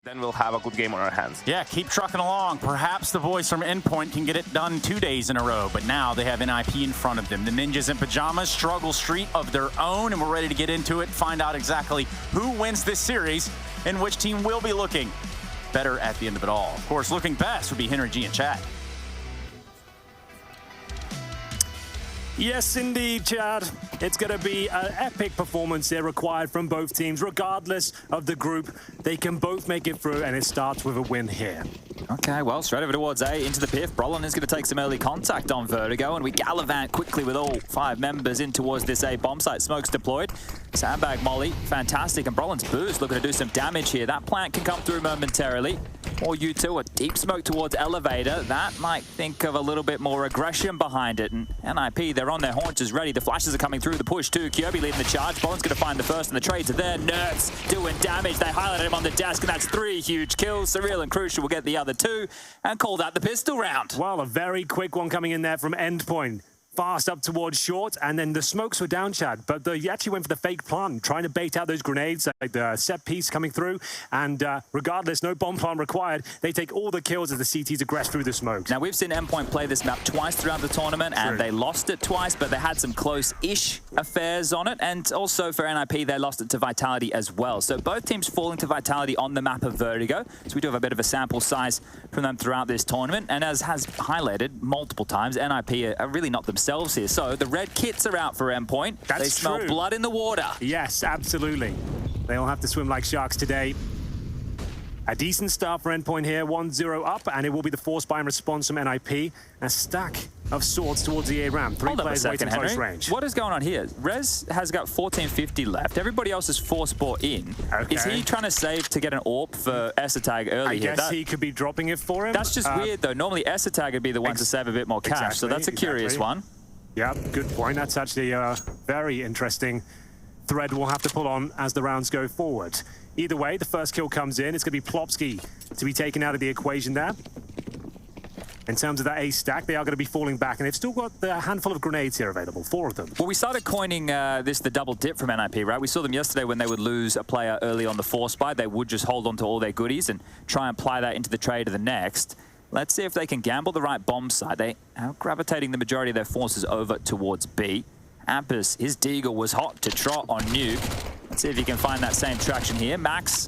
then we'll have a good game on our hands. Yeah, keep trucking along. Perhaps the boys from ENDPOINT can get it done 2 days in a row, but now they have NiP in front of them. The Ninjas in Pajamas struggle street of their own, and we're ready to get into it, find out exactly who wins this series and which team will be looking better at the end of it all. Of course, looking best would be Henry G and Chad. Yes, indeed, Chad. It's going to be an epic performance here required from both teams. Regardless of the group, they can both make it through, and it starts with a win here. Okay, well, straight over towards A, into the PIF. Brolin is going to take some early contact on VERTIGO, and we gallivant quickly with all 5 members in towards this A bomb site. Smokes deployed. Sandbag molly, fantastic, and Brolin's boost looking to do some damage here. That plant can come through momentarily. Or U2, a deep smoke towards elevator. That might think of a little bit more aggression behind it. And NiP, they're on their haunches ready. The flashes are coming through the push too. Kyobi leading the charge. Brolin's going to find the first, and the trades are there. Nerds doing damage. They highlighted him on the desk, and that's 3 huge kills. Surreal and Crucial will get the other 2 and call that the pistol round. Well, a very quick one coming in there from ENDPOINT. Fast up towards short, and then the smokes were down, Chad, but they actually went for the fake plant, trying to bait out those grenades, like the set piece coming through, and regardless, no bomb plant required. They take all the kills as the CTs aggress through the smokes. Now, we've seen ENDPOINT play this map twice throughout the tournament, and they lost it twice, but they had some close-ish affairs on it, and also for NiP, they lost it to Vitality as well. So both teams falling to Vitality on the map of VERTIGO, so we do have a bit of a sample size from them throughout this tournament, and as has highlighted multiple times, NiP are really not themselves here. So the red kits are out for ENDPOINT. They smell blood in the water. Yes, absolutely. They'll have to swim like sharks today. A decent start for ENDPOINT here, 1-0 up, and it will be the force buy in response from NiP. A stack of swords towards the A ramp. 3 players waiting close range. What is going on here? Rez has got 1450 left. Everybody else is force bought in. Okay. Is he trying to save to get an AWP for Esatag early here? I guess he could be dropping it for him. That's just weird, though. Normally, Esatag would be the one to save a bit more cash, so that's a curious one. Yeah, good point. That's actually a very interesting thread we'll have to pull on as the rounds go forward. Either way, the first kill comes in. It's going to be Plopsky to be taken out of the equation there. In terms of that A stack, they are going to be falling back, and they've still got a handful of grenades here available, 4 of them. Well, we started coining this the double dip from NiP, right? We saw them yesterday when they would lose a player early on the force buy. They would just hold on to all their goodies and try and apply that into the trade of the next. Let's see if they can gamble the right bomb site. They are gravitating the majority of their forces over towards B. Ampus, his Deagle was hot to trot on Nuke. Let's see if he can find that same traction here. Max,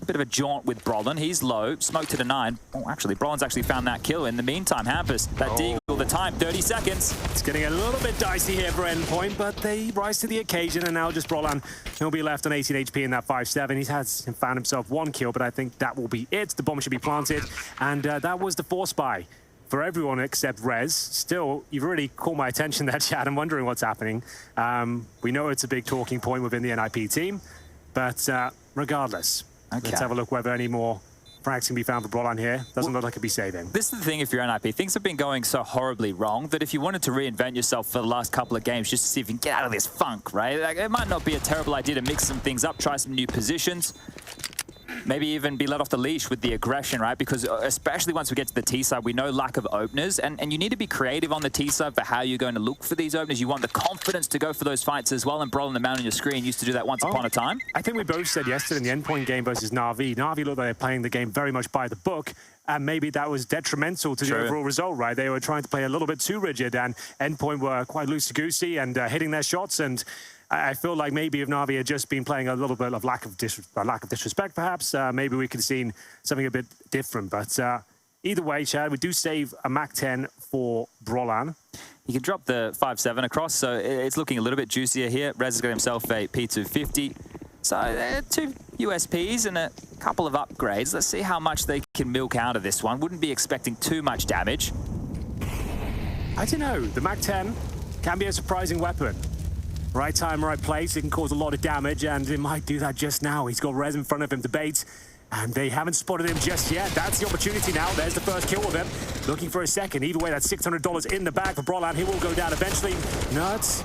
a bit of a jaunt with Brolin. He's low, smoked to the 9. Oh, actually, Brolin's actually found that kill. In the meantime, Hampus, that Deagle, the time, 30 seconds. It's getting a little bit dicey here for ENDPOINT, but they rise to the occasion, and now just Brolin, he'll be left on 18 HP in that 5-7. He has found himself 1 kill, but I think that will be it. The bomb should be planted, and that was the force buy for everyone except Rez. Still, you've really caught my attention there, Chad. I'm wondering what's happening. We know it's a big talking point within the NiP team, but regardless, let's have a look whether any more frags can be found for Brolin here. Doesn't look like it'd be saving. This is the thing if you're NiP. Things have been going so horribly wrong that if you wanted to reinvent yourself for the last couple of games just to see if you can get out of this funk, right? Like, it might not be a terrible idea to mix some things up, try some new positions. Maybe even be let off the leash with the aggression, right? Because especially once we get to the T side, we know lack of openers, and you need to be creative on the T side for how you're going to look for these openers. You want the confidence to go for those fights as well, and Brolin, the man on your screen, used to do that once upon a time. I think we both said yesterday in the ENDPOINT game versus Na'Vi. Na'Vi looked like they're playing the game very much by the book, and maybe that was detrimental to the overall result, right? They were trying to play a little bit too rigid, and ENDPOINT were quite loosey-goosey and hitting their shots, and I feel like maybe if Na'Vi had just been playing a little bit of lack of disrespect, perhaps, maybe we could have seen something a bit different. But either way, Chad, we do save a MAC-10 for Brolin. He can drop the 5-7 across, so it's looking a little bit juicier here. Rez has got himself a P250. So 2 USPs and a couple of upgrades. Let's see how much they can milk out of this one. Wouldn't be expecting too much damage. I don't know. The MAC-10 can be a surprising weapon. Right time, right place, it can cause a lot of damage, and it might do that just now. He's got Rez in front of him to bait, and they haven't spotted him just yet. That's the opportunity now. There's the first kill of him. Looking for a second. Either way, that's $600 in the bag for Brolin. He will go down eventually. Nuts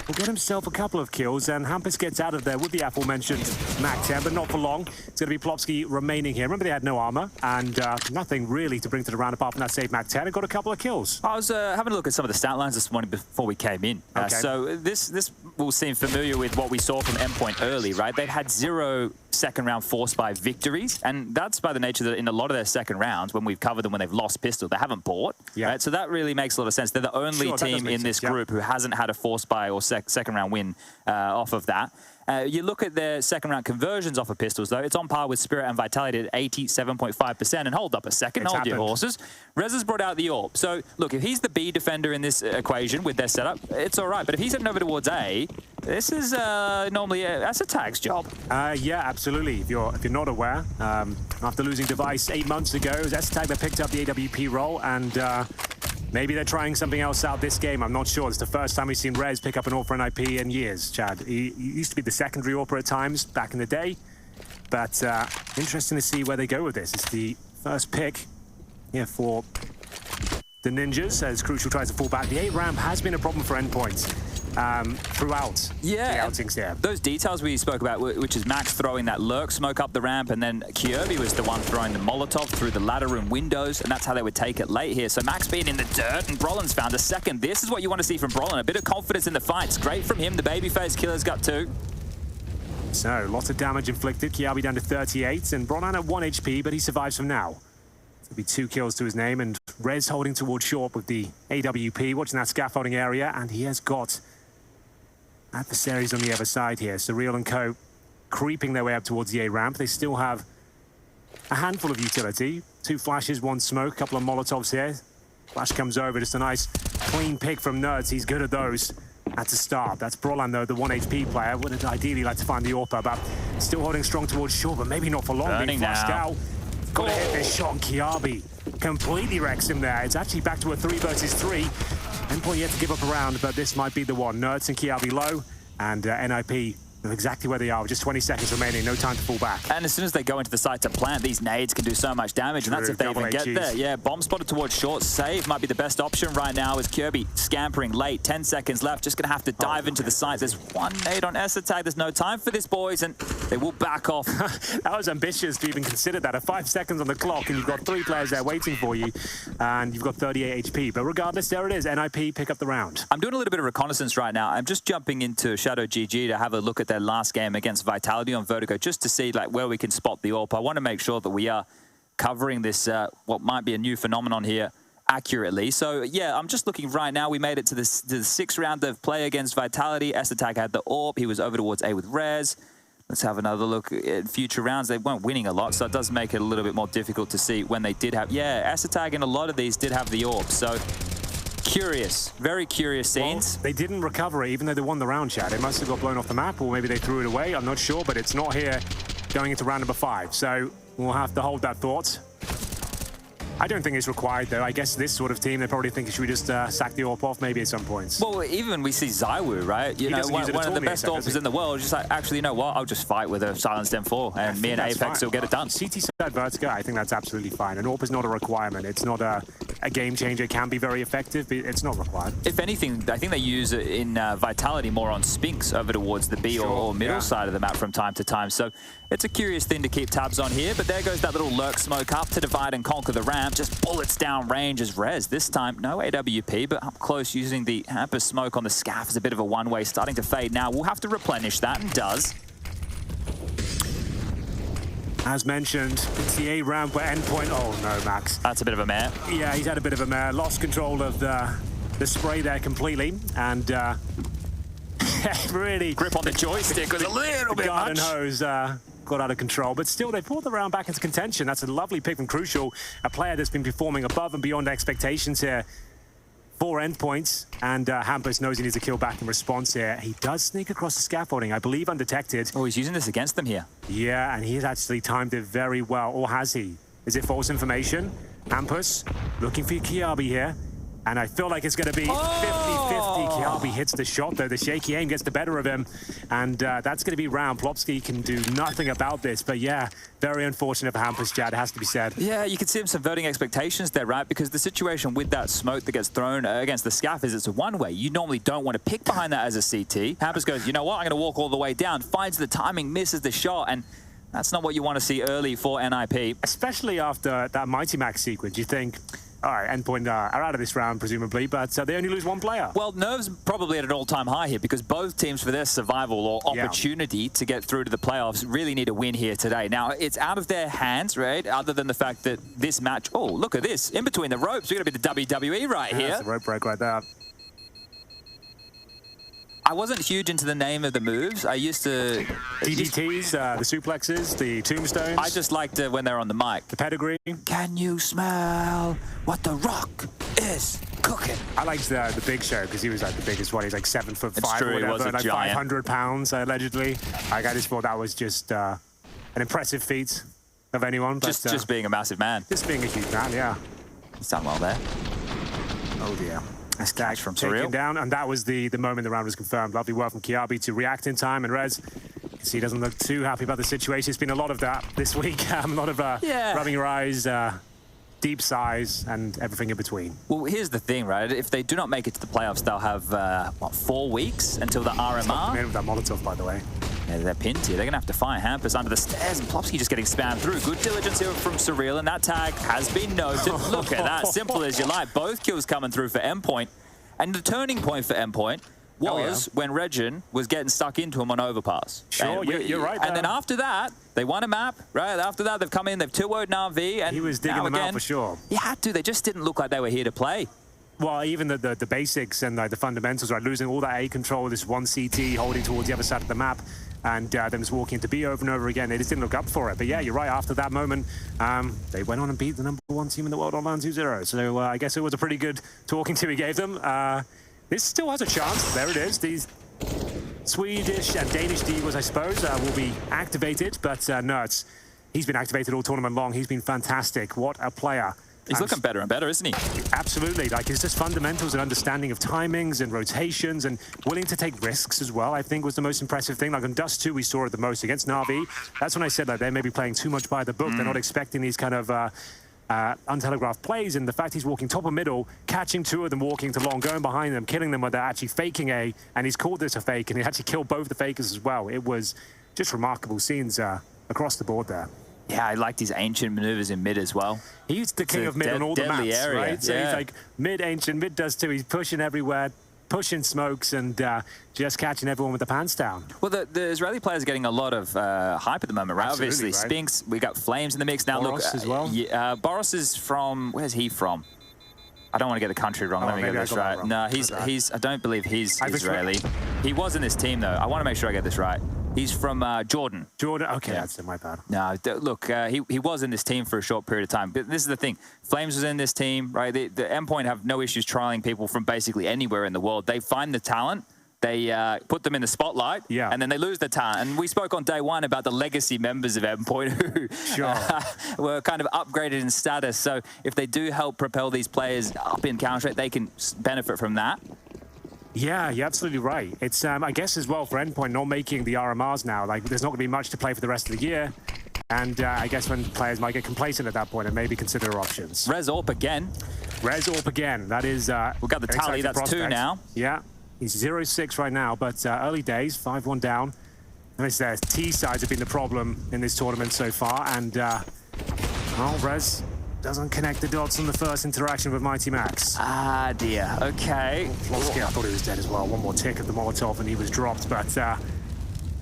will get himself a couple of kills, and Hampus gets out of there with the aforementioned MAC-10, but not for long. It's going to be Plopsky remaining here. Remember, they had no armor, and nothing really to bring to the round apart from that safe MAC-10. It got a couple of kills. I was having a look at some of the stat lines this morning before we came in. So this will seem familiar with what we saw from Endpoint early, right? They've had 0 second round force buy victories, and that's by the nature that in a lot of their second rounds, when we've covered them when they've lost pistol, they haven't bought, right? So that really makes a lot of sense. They're the only team in this group who hasn't had a force buy or second round win off of that. You look at their second round conversions off of pistols, though, it's on par with Spirit and Vitality at 87.5%. And hold up a second, hold your horses. Rez has brought out the AWP. So, look, if he's the B defender in this equation with their setup, it's all right. But if he's heading over towards A, this is normally that's a tag's job. Yeah, absolutely. If you're not aware, after losing Device 8 months ago, it was S16 that picked up the AWP role, and maybe they're trying something else out this game. I'm not sure. It's the first time we've seen Rez pick up an AWP for NiP in years, Chad. He used to be the secondary AWP at times back in the day. But interesting to see where they go with this. It's the first pick here for the Ninjas as Crucial tries to fall back. The A ramp has been a problem for Endpoint throughout the outings there. Those details we spoke about, which is Max throwing that lurk smoke up the ramp, and then Kirby was the one throwing the Molotov through the ladder room windows, and that's how they would take it late here. So Max being in the dirt, and Brolin's found a second. This is what you want to see from Brolin, a bit of confidence in the fights. Great from him. The babyface killer's got 2. So, lots of damage inflicted. Kiabi down to 38, and Bronan at 1 HP, but he survives from now. It'll be 2 kills to his name, and Rez holding towards short with the AWP, watching that scaffolding area, and he has got adversaries on the other side here. Surreal and co creeping their way up towards the A ramp. They still have a handful of utility. 2 flashes, 1 smoke, a couple of Molotovs here. Flash comes over, just a nice clean pick from Nerds. He's good at those. At the start. That's Brolan, though, the 1 HP player. Would have ideally like to find the AWP, but still holding strong towards short, but maybe not for long. Burning being flashed now. out. Got to hit this shot, and Kiabi completely wrecks him there. It's actually back to a 3 versus 3. Endpoint yet to give up a round, but this might be the one. Nerds and Kiabi low, and NiP exactly where they are, with just 20 seconds remaining, no time to fall back. And as soon as they go into the site to plant, these nades can do so much damage, and that's if they even get there. Yeah, bomb spotted towards short. Save might be the best option right now as Kirby scampering late. 10 seconds left, just going to have to dive into the site. There's 1 nade on S16. There's no time for this, boys, and they will back off. That was ambitious to even consider that. 5 seconds on the clock, and you've got 3 players there waiting for you, and you've got 38 HP. But regardless, there it is. NiP pick up the round. I'm doing a little bit of reconnaissance right now. I'm just jumping into Shadow GG to have a look at their last game against Vitality on Vertigo, just to see like where we can spot the AWP. I want to make sure that we are covering this, what might be a new phenomenon here, accurately. So yeah, I'm just looking right now. We made it to the 6th round of play against Vitality. S16 had the AWP. He was over towards A with Rez. Let's have another look at future rounds. They weren't winning a lot, so it does make it a little bit more difficult to see when they did have... Yeah, S16 in a lot of these did have the AWP, so... Curious, very curious scenes. Well, they didn't recover it, even though they won the round, Chad. It must have got blown off the map, or maybe they threw it away. I'm not sure, but it's not here going into round number 5. So we'll have to hold that thought. I don't think it's required, though. I guess this sort of team, they probably think, should we just sack the AWP off maybe at some points? Well, even we see Zywoo, right? You know, one of the best AWPers in the world, just like, actually, you know what? I'll just fight with a silenced M4, and me and Apex will get it done. CT side Vertigo, I think that's absolutely fine. An AWP is not a requirement. It's not a game changer. It can be very effective, but it's not required. If anything, I think they use it in Vitality more on Spinks over towards the B or middle side of the map from time to time. So it's a curious thing to keep tabs on here, but there goes that little lurk smoke up to divide and conquer the ramp. Just bullets down range as Rez. This time, no AWP, but up close using the hamper smoke on the scaff is a bit of a one-way, starting to fade now. We'll have to replenish that, and does. As mentioned, it's the A ramp where Endpoint... Oh no, Max. That's a bit of a mare. Yeah, he's had a bit of a mare. Lost control of the spray there completely, and really... Grip on the joystick was a little bit much. Garden hose got out of control, but still they pulled the round back into contention. That's a lovely pick from Crucial, a player that's been performing above and beyond expectations here. 4 endpoints, and Hampus knows he needs a kill back in response here. He does sneak across the scaffolding, I believe undetected. Oh, he's using this against them here. Yeah, and he's actually timed it very well, or has he? Is it false information? Hampus looking for Kiabi here, and I feel like it's going to be 50-50. Kiabi hits the shot, though. The shaky aim gets the better of him, and that's going to be round. Plopsky can do nothing about this, but yeah, very unfortunate for Hampus, Jad, it has to be said. Yeah, you can see him subverting expectations there, right? Because the situation with that smoke that gets thrown against the scaff is it's a one-way. You normally don't want to pick behind that as a CT. Hampus goes, you know what, I'm going to walk all the way down, finds the timing, misses the shot, and that's not what you want to see early for NiP. Especially after that Mighty Max sequence, you think, all right, Endpoint are out of this round, presumably, but they only lose one player. Well, nerves probably at an all-time high here because both teams, for their survival or opportunity to get through to the playoffs, really need a win here today. Now, it's out of their hands, right? Other than the fact that this match, oh, look at this. In between the ropes, we're going to be the WWE right here. That's the rope break right there. I wasn't huge into the name of the moves. I used to... DDTs, the suplexes, the tombstones. I just liked it when they're on the mic. The pedigree. Can you smell what the Rock is cooking? I liked the Big Show because he was like the biggest one. He's like 7'5" true, or he was whatever, a like giant. 500 pounds allegedly. Like, I just thought that was just an impressive feat of anyone. But, Just being a massive man. Just being a huge man, yeah. He's done well there. Oh dear. Nice catch from Taken Surreal. down, and that was the moment the round was confirmed. Lovely work from Kiabi to react in time, and Rez, he doesn't look too happy about the situation. It's been a lot of that this week. A lot of rubbing your eyes, deep sighs, and everything in between. Well, here's the thing, right? If they do not make it to the playoffs, they'll have, what, 4 weeks until the RMR? Man with that Molotov, by the way. Yeah, they're pinned here. They're going to have to find Hampus under the stairs, and Plopsky just getting spammed through. Good diligence here from Surreal, and that tag has been noted. Look at that, simple as you like. Both kills coming through for Endpoint. And the turning point for Endpoint was when Regin was getting stuck into him on overpass. Sure, you're right. And then after that, they won a map, right? After that, they've come in, they've 2-0'd NiP, and he was digging them out for sure. You had to. They just didn't look like they were here to play. Well, even the basics and the fundamentals, right? Losing all that A control, this one CT holding towards the other side of the map, and them just walking into B over and over again. They just didn't look up for it. But yeah, you're right. After that moment, they went on and beat the #1 team in the world online 2-0. So I guess it was a pretty good talking to he gave them. This still has a chance. There it is. These Swedish and Danish Divas, I suppose, will be activated. But no, he's been activated all tournament long. He's been fantastic. What a player. He's looking better and better, isn't he? Absolutely. Like, it's just fundamentals and understanding of timings and rotations and willing to take risks as well, I think, was the most impressive thing. Like, on Dust 2, we saw it the most against Na'Vi. That's when I said, like, they may be playing too much by the book. They're not expecting these kind of untelegraphed plays. And the fact he's walking top or middle, catching 2 of them walking to long, going behind them, killing them when they're actually faking A, and he's called this a fake, and he actually killed both the fakers as well. It was just remarkable scenes across the board there. Yeah, I liked his ancient maneuvers in mid as well. He's the king of mid on all the maps, area, right? So he's like mid ancient, mid does too. He's pushing everywhere, pushing smokes, and just catching everyone with the pants down. Well, the Israeli players are getting a lot of hype at the moment, right? Absolutely, Obviously, right. Spinks, we got Flames in the mix now. Boros as well. Boros is from, where's he from? I don't want to get the country wrong. Let me get this right. No, he's. I don't believe he's Israeli. He was in this team though. I want to make sure I get this right. He's from Jordan. Jordan, okay, that's my bad. No, look, he was in this team for a short period of time. But this is the thing. Flames was in this team, right? The Endpoint have no issues trialing people from basically anywhere in the world. They find the talent. They put them in the spotlight, and then they lose the talent. And we spoke on day one about the legacy members of Endpoint who were kind of upgraded in status. So if they do help propel these players up in Counter-Strike, they can benefit from that. Yeah, you're absolutely right. It's, I guess, as well, for Endpoint not making the RMRs now, like, there's not going to be much to play for the rest of the year. And I guess when players might get complacent at that point and maybe consider options. Res Orp again. Res Orp again. That is... We've got the tally. That's prospect. 2 now. Yeah. He's 0-6 right now, but early days, 5-1 down. And it's their T-sides have been the problem in this tournament so far. And, well, Res doesn't connect the dots on the first interaction with Mighty Max. Ah, dear. Okay. Plopsky, I thought he was dead as well. One more tick of the Molotov and he was dropped. But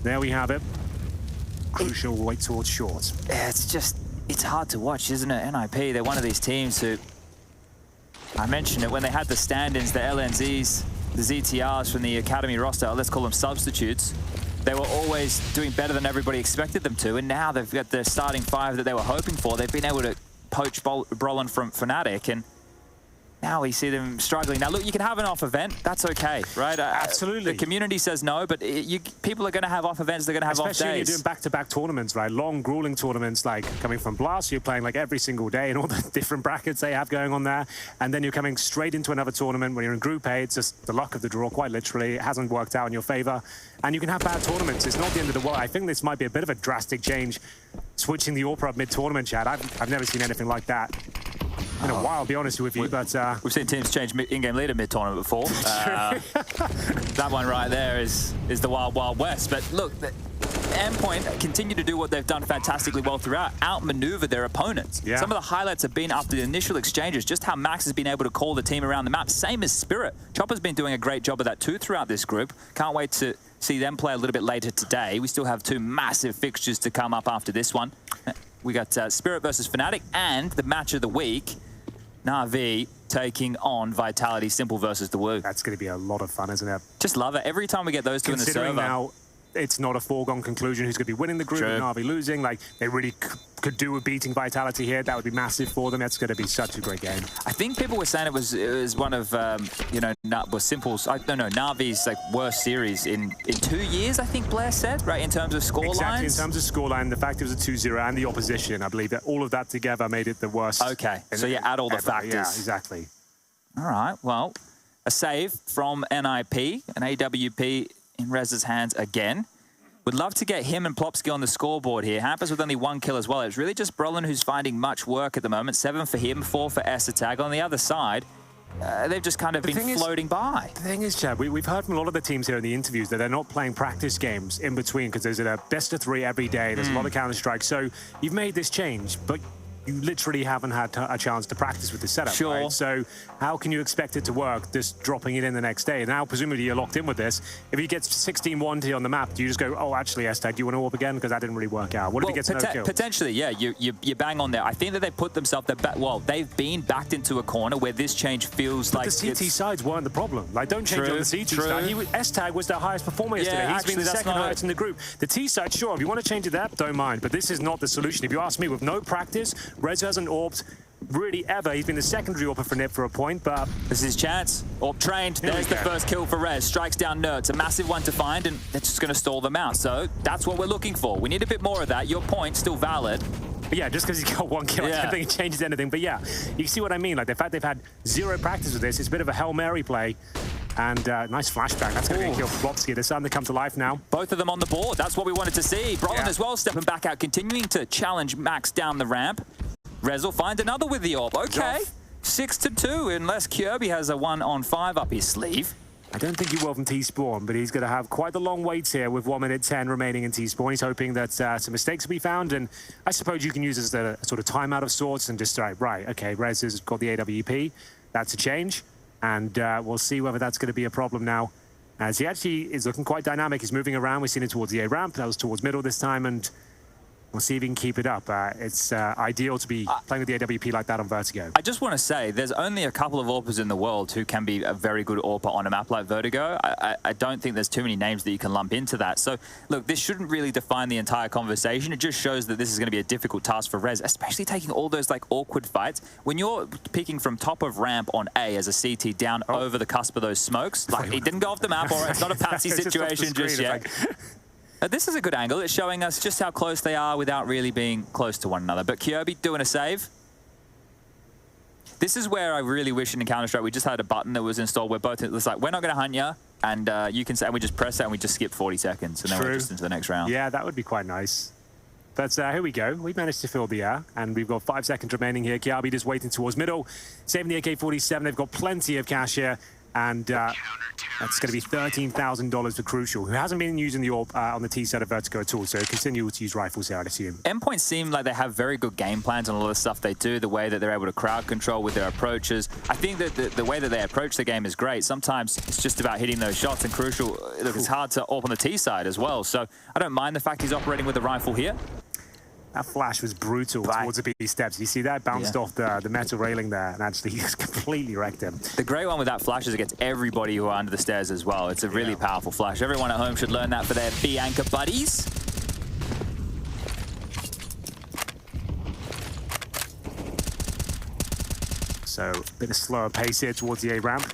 there we have it. Crucial weight towards short. It's hard to watch, isn't it? NiP, they're one of these teams who, I mentioned it, when they had the stand-ins, the LNZs, the ZTRs from the academy roster, let's call them substitutes, they were always doing better than everybody expected them to, and now they've got the starting 5 that they were hoping for. They've been able to poach Brolin from Fnatic, and now we see them struggling. Now, look, you can have an off event. That's okay, right? Absolutely. The community says no, but people are going to have off events. They're going to have off days. Especially when you're doing back-to-back tournaments, right? Long, grueling tournaments, like coming from Blast, you're playing like every single day and all the different brackets they have going on there. And then you're coming straight into another tournament when you're in Group A. It's just the luck of the draw, quite literally. It hasn't worked out in your favor. And you can have bad tournaments. It's not the end of the world. I think this might be a bit of a drastic change, switching the AWPR up mid-tournament, Chad. I've never seen anything like that in a while, I'll be honest with you, but... We've seen teams change in-game leader mid-tournament before. That one right there is the Wild Wild West. But look, Endpoint continue to do what they've done fantastically well throughout, outmaneuver their opponents. Yeah. Some of the highlights have been after the initial exchanges, just how Max has been able to call the team around the map, same as Spirit. Chopper's been doing a great job of that too throughout this group. Can't wait to see them play a little bit later today. We still have two massive fixtures to come up after this one. We got Spirit versus Fnatic and the match of the week, Na'Vi taking on Vitality, Simple versus the Wu. That's going to be a lot of fun, isn't it? Just love it. Every time we get those two in the server. Considering now it's not a foregone conclusion who's going to be winning the group and Na'Vi losing. Like, they really could do with beating Vitality here. That would be massive for them. That's going to be such a great game. I think people were saying it was one of, you know, Simple's, Na'Vi's like worst series in 2 years, I think Blair said, right, in terms of score Exactly, lines? in terms of scoreline, the fact it was a 2-0 and the opposition, I believe that all of that together made it the worst. Okay, so you add all the factors. Yeah, exactly. All right, well, a save from NiP, an AWP in Rez's hands again. Would love to get him and Plopsky on the scoreboard here. Hampers with only 1 kill as well. It's really just Brolin who's finding much work at the moment. 7 for him, 4 for Tag. On the other side, they've just kind of been floating by. The thing is, Chad, we've heard from a lot of the teams here in the interviews that they're not playing practice games in between because there's a best of 3 every day. There's a lot of Counter-Strike. So you've made this change, but you literally haven't had a chance to practice with the setup, right? So how can you expect it to work just dropping it in the next day? Now, presumably, you're locked in with this. If he gets 16-1 here on the map, do you just go, oh, actually, S-Tag, do you want to warp again? Because that didn't really work out. What if he gets no kill? Potentially, yeah, you bang on there. I think that they put themselves, they've been backed into a corner where this change feels like the CT sides weren't the problem. Like, don't change on the CT side. S-Tag was their highest performer yesterday. He's been the second highest in the group. The T side, sure, if you want to change it there, don't mind. But this is not the solution. If you ask me, with no practice, Rez hasn't orbed really ever. He's been the secondary AWPer for NiP for a point, but this is his chance. AWP trained. There's the first kill for Rez. Strikes down Nerd. It's a massive one to find, and they're just going to stall them out. So that's what we're looking for. We need a bit more of that. Your point's still valid. But yeah, just because he got 1 kill, I don't think it changes anything. But yeah, you see what I mean? Like, the fact they've had 0 practice with this, it's a bit of a Hail Mary play. And nice flashbang. That's going to be a kill for Plopsky. They're starting to come to life now. Both of them on the board. That's what we wanted to see. Brolin as well stepping back out, continuing to challenge Max down the ramp. Rez will find another with the AWP. Okay, 6-2, unless Kirby has a 1-on-5 up his sleeve. I don't think he will from T-Spawn, but he's going to have quite the long wait here with 1 minute 10 remaining in T-Spawn. He's hoping that some mistakes will be found, and I suppose you can use it as a sort of timeout of sorts and just right, okay, Rez has got the AWP. That's a change, and we'll see whether that's going to be a problem now. As he actually is looking quite dynamic. He's moving around. We've seen it towards the A ramp. That was towards middle this time, and we'll see if he can keep it up. It's ideal to be playing with the AWP like that on Vertigo. I just want to say, there's only a couple of AWPers in the world who can be a very good AWPer on a map like Vertigo. I don't think there's too many names that you can lump into that. So, look, this shouldn't really define the entire conversation. It just shows that this is going to be a difficult task for Rez, especially taking all those, like, awkward fights. When you're picking from top of ramp on A as a CT down over the cusp of those smokes, like, it didn't go off the map, or it's not a patsy situation just yet. This is a good angle. It's showing us just how close they are without really being close to one another. But Kirby doing a save. This is where I really wish in Counter-Strike we just had a button that was installed where both, it's like, we're not going to hunt you, and you can say, and we just press it and we just skip 40 seconds, and then we're just into the next round. Yeah, that would be quite nice. But here we go. We've managed to fill the air, and we've got 5 seconds remaining here. Kiabi just waiting towards middle, saving the AK-47. They've got plenty of cash here. And that's going to be $13,000 for Crucial, who hasn't been using the AWP on the T side of Vertigo at all, so continue to use rifles here, I'd assume. Endpoint seem like they have very good game plans on a lot of stuff they do, the way that they're able to crowd control with their approaches. I think that the way that they approach the game is great. Sometimes it's just about hitting those shots, and Crucial, look, it's hard to AWP on the T side as well, so I don't mind the fact he's operating with a rifle here. That flash was brutal towards the B steps. You see that? Bounced off the metal railing there, and actually just completely wrecked him. The great one with that flash is it gets everybody who are under the stairs as well. It's a really powerful flash. Everyone at home should learn that for their B-anchor buddies. So, a bit of slower pace here towards the A ramp.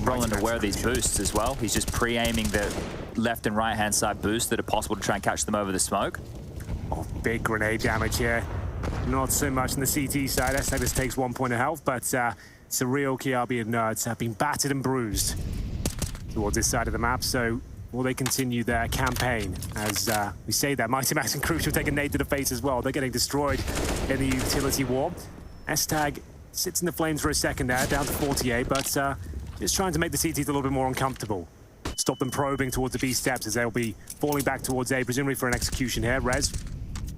Brolin aware of these boosts as well. He's just pre-aiming the left and right-hand side boosts that are possible to try and catch them over the smoke. Oh, big grenade damage here. Not so much on the CT side. S-Tag just takes 1 point of health, but it's a real Kiabi and Nerds have been battered and bruised towards this side of the map. So will they continue their campaign? As we say that, Mighty Max and Crucial take a nade to the face as well. They're getting destroyed in the utility war. S-Tag sits in the flames for a second there, down to 48, but just trying to make the CTs a little bit more uncomfortable. stop them probing towards the B steps as they'll be falling back towards A, presumably for an execution here. Rez,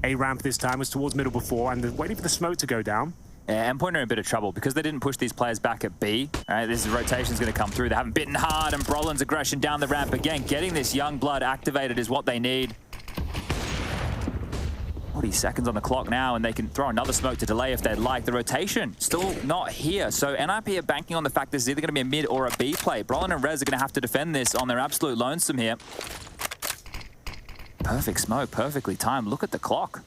A ramp this time, was towards middle before, and they're waiting for the smoke to go down. Yeah, Endpoint are in a bit of trouble because they didn't push these players back at B. All right, this rotation's going to come through. They haven't bitten hard, and Brolin's aggression down the ramp again. Getting this young blood activated is what they need. 40 seconds on the clock now, and they can throw another smoke to delay if they'd like. The rotation still not here, so NiP are banking on the fact this is either going to be a mid or a B play. Brolin and Rez are going to have to defend this on their absolute lonesome here. Perfect smoke, perfectly timed. Look at the clock.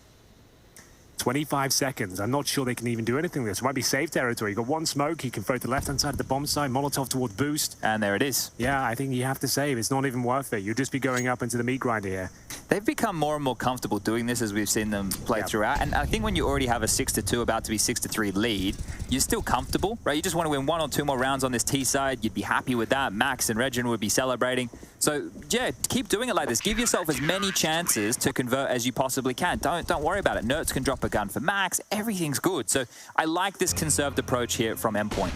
25 seconds. I'm not sure they can even do anything with this. It might be safe territory. You got one smoke. He can throw to the left-hand side of the bomb side. Molotov towards boost. And there it is. Yeah, I think you have to save. It's not even worth it. You'll just be going up into the meat grinder here. They've become more and more comfortable doing this as we've seen them play throughout. And I think when you already have a 6-2, about to be 6-3 lead, you're still comfortable, right? You just want to win 1 or 2 more rounds on this T side. You'd be happy with that. Max and Regin would be celebrating. So yeah, keep doing it like this. Give yourself as many chances to convert as you possibly can. Don't worry about it. Nerds can drop a gun for Max. Everything's good. So I like this conserved approach here from Endpoint.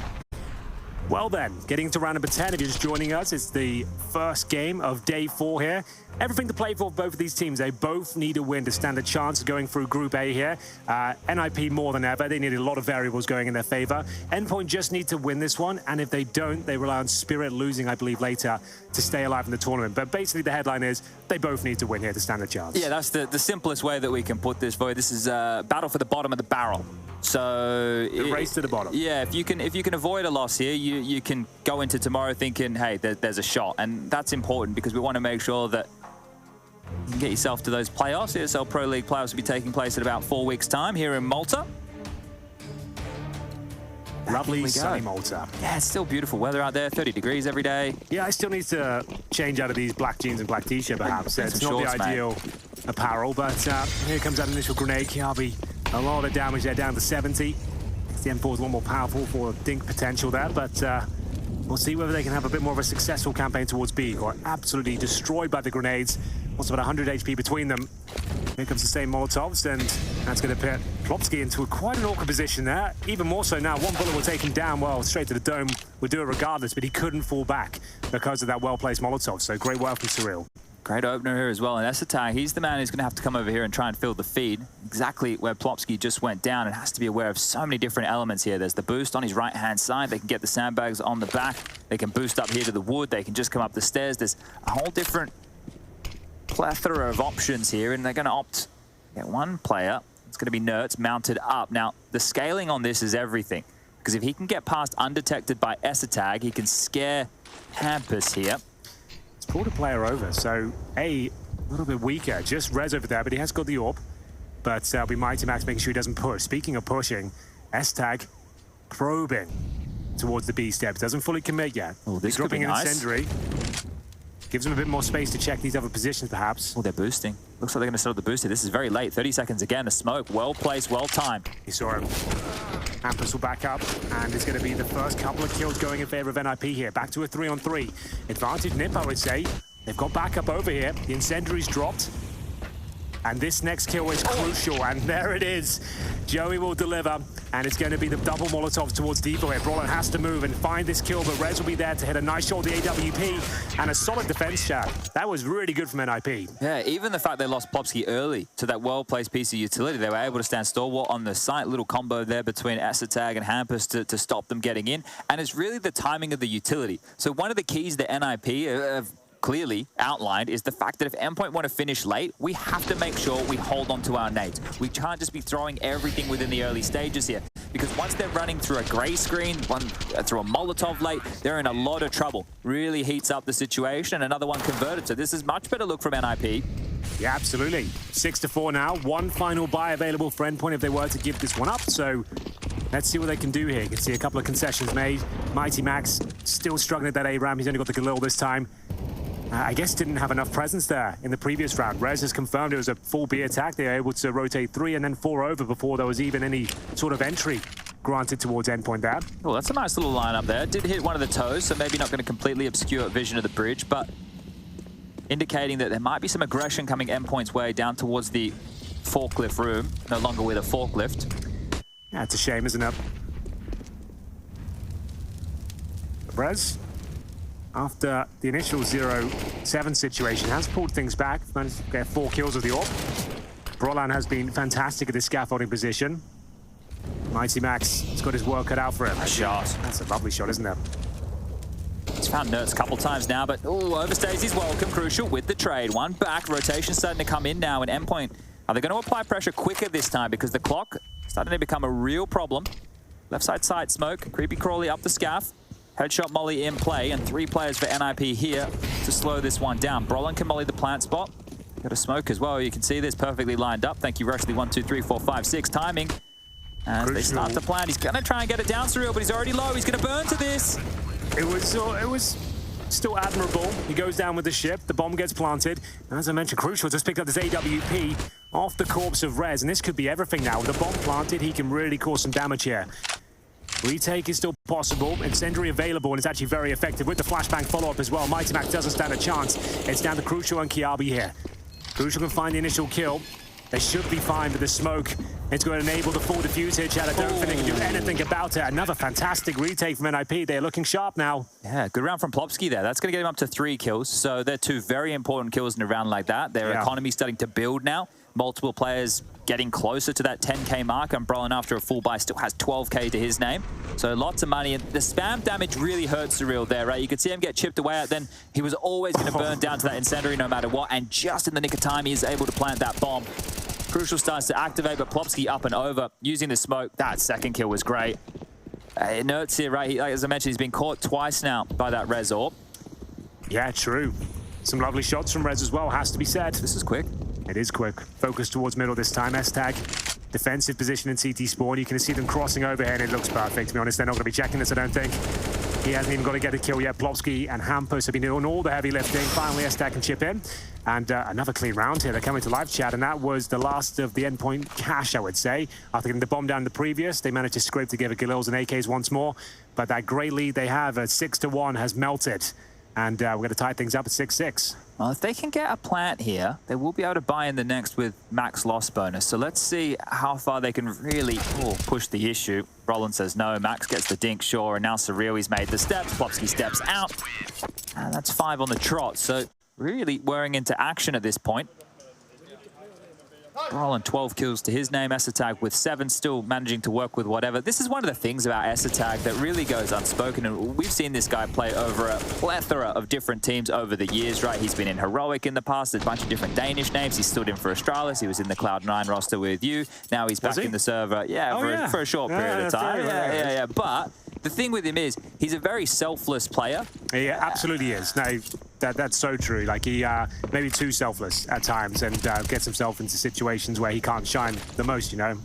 Well then, getting to round number 10, if you're just joining us, it's the first game of day 4 here. Everything to play for both of these teams. They both need a win to stand a chance of going through Group A here. NiP more than ever. They need a lot of variables going in their favor. Endpoint just need to win this one, and if they don't, they rely on Spirit losing, I believe, later to stay alive in the tournament. But basically, the headline is they both need to win here to stand a chance. Yeah, that's the simplest way that we can put this, Void. This is a battle for the bottom of the barrel. So the race to the bottom. Yeah, if you can avoid a loss here, you can go into tomorrow thinking, hey, there's a shot, and that's important because we want to make sure that you can get yourself to those playoffs. ESL Pro League playoffs will be taking place in about 4 weeks' time here in Malta. Lovely sunny Malta. Yeah, it's still beautiful weather out there, 30 degrees every day. Yeah, I still need to change out of these black jeans and black t-shirt, perhaps. It's not the ideal apparel, but here comes that initial grenade. Kiabi, a lot of damage there, down to 70. The M4 is a lot more powerful for dink potential there, but we'll see whether they can have a bit more of a successful campaign towards B. Got absolutely destroyed by the grenades. Also about 100 HP between them. Here comes the same Molotovs, and that's going to put Plopsky into quite an awkward position there. Even more so now, one bullet will take him down. Well, straight to the dome. Would do it regardless, but he couldn't fall back because of that well-placed Molotov. So great work from Cyril. Great opener here as well. And Esatag, he's the man who's going to have to come over here and try and fill the feed. Exactly where Plopsky just went down, and has to be aware of so many different elements here. There's the boost on his right-hand side. They can get the sandbags on the back. They can boost up here to the wood. They can just come up the stairs. There's a whole different plethora of options here, and they're going to opt get one player. It's going to be Nerds mounted up. Now, the scaling on this is everything, because if he can get past undetected by Esatag, he can scare Hampus here. It's pulled a player over, so a little bit weaker. Just Rez over there, but he has got the AWP. But it'll be Mighty Max making sure he doesn't push. Speaking of pushing, Esatag probing towards the B steps. Doesn't fully commit yet. Oh, this could be dropping an nice. incendiary. Gives them a bit more space to check these other positions, perhaps. Oh, they're boosting. Looks like they're going to set up the booster. This is very late. 30 seconds again. A smoke. Well placed, well timed. He saw him. Hampus will back up, and it's going to be the first couple of kills going in favor of NiP here. Back to a 3-on-3. Advantage NiP, I would say. They've got backup over here. The incendiary's dropped. And this next kill is crucial, and there it is. Joey will deliver, and it's going to be the double Molotovs towards Devo here. Brolin has to move and find this kill, but Rez will be there to hit a nice shot with the AWP and a solid defense chat. That was really good from NiP. Yeah, even the fact they lost Plopsky early to that well-placed piece of utility, they were able to stand stalwart on the site. Little combo there between Esatag and Hampus to stop them getting in. And it's really the timing of the utility. So one of the keys that NiP have clearly outlined is the fact that if Endpoint want to finish late, we have to make sure we hold on to our nades. We can't just be throwing everything within the early stages here, because once they're running through a gray screen, through a Molotov late, they're in a lot of trouble. Really heats up the situation. Another one converted, so this is much better look from NiP. Yeah, absolutely. 6-4 now. One final buy available for Endpoint if they were to give this one up. So let's see what they can do here. You can see a couple of concessions made. Mighty Max still struggling at that A-Ram. He's only got the Galil this time. I guess didn't have enough presence there in the previous round. Rez has confirmed it was a full B attack. They were able to rotate 3 and then 4 over before there was even any sort of entry granted towards Endpoint there. Well, that's a nice little lineup there. Did hit one of the toes, so maybe not going to completely obscure vision of the bridge, but indicating that there might be some aggression coming Endpoint's way down towards the forklift room. No longer with a forklift. Yeah, it's a shame, isn't it? Rez after the initial 0-7 situation, has pulled things back, managed to get 4 kills with the AWP. Brolan has been fantastic at this scaffolding position. Mighty Max has got his work cut out for him. Shot. That's a lovely shot, isn't it? He's found Nerds a couple times now, but overstays his welcome. Crucial with the trade. One back, rotation starting to come in now, and Endpoint, are they going to apply pressure quicker this time? Because the clock starting to become a real problem. Left side sight smoke, creepy crawly up the scaff. Headshot molly in play, and 3 players for NiP here to slow this one down. Brolan can molly the plant spot. Got a smoke as well. You can see this perfectly lined up. Thank you, Rushley. 1, 2, 3, 4, 5, 6. Timing. As they start to plan, he's going to try and get it down, Surreal, but he's already low. He's going to burn to this. It was still admirable. He goes down with the ship. The bomb gets planted. And as I mentioned, Crucial just picked up this AWP off the corpse of Rez, and this could be everything now. With the bomb planted, he can really cause some damage here. Retake is still possible. Incendiary available, and it's actually very effective with the flashbang follow-up as well. Mighty Max doesn't stand a chance. It's down to Crucial and Kiabi here. Crucial can find the initial kill. They should be fine with the smoke. It's going to enable the full defuse here, Chad. I don't think they can do anything about it. Another fantastic retake from NiP. They're looking sharp now. Yeah, good round from Plopsky there. That's going to get him up to 3 kills. So they're 2 very important kills in a round like that. Their economy starting to build now. Multiple players getting closer to that 10k mark, and Brolan, after a full buy, still has 12k to his name. So lots of money, and the spam damage really hurts Surreal there, right? You could see him get chipped away at, then he was always going to burn down to that incendiary no matter what, and just in the nick of time, he is able to plant that bomb. Crucial starts to activate, but Plopsky up and over, using the smoke. That second kill was great. Nerds here, right? As I mentioned, he's been caught twice now by that Rez AWP. Yeah, true. Some lovely shots from Rez as well, has to be said. This is quick. It is quick. Focus towards middle this time. S-tag. Defensive position in CT spawn. You can see them crossing over here, and it looks perfect. To be honest, they're not going to be checking this, I don't think. He hasn't even got to get a kill yet. Plopsky and Hampus have been doing all the heavy lifting. Finally, S-tag can chip in. And another clean round here. They're coming to live chat, and that was the last of the Endpoint cash, I would say. After getting the bomb down the previous, they managed to scrape together Galils and AKs once more. But that great lead they have at 6-1 has melted. And we're going to tie things up at 6-6. Well, if they can get a plant here, they will be able to buy in the next with max loss bonus. So let's see how far they can really push the issue. Brolan says no, Max gets the dink, sure, and now Surreal, he's made the steps. Plopsky steps out, and that's 5 on the trot. So really whirring into action at this point. Brolan 12 kills to his name. S-Attack with 7, still managing to work with whatever. This is one of the things about S-Attack that really goes unspoken, and we've seen this guy play over a plethora of different teams over the years, right? He's been in Heroic in the past, a bunch of different Danish names. He stood in for Astralis, he was in the Cloud9 roster with you. Now he's back in the server, for a short period of time. Yeah. But the thing with him is, he's a very selfless player. He absolutely is. No, that's so true. Like, he maybe too selfless at times, and gets himself into situations where he can't shine the most, you know?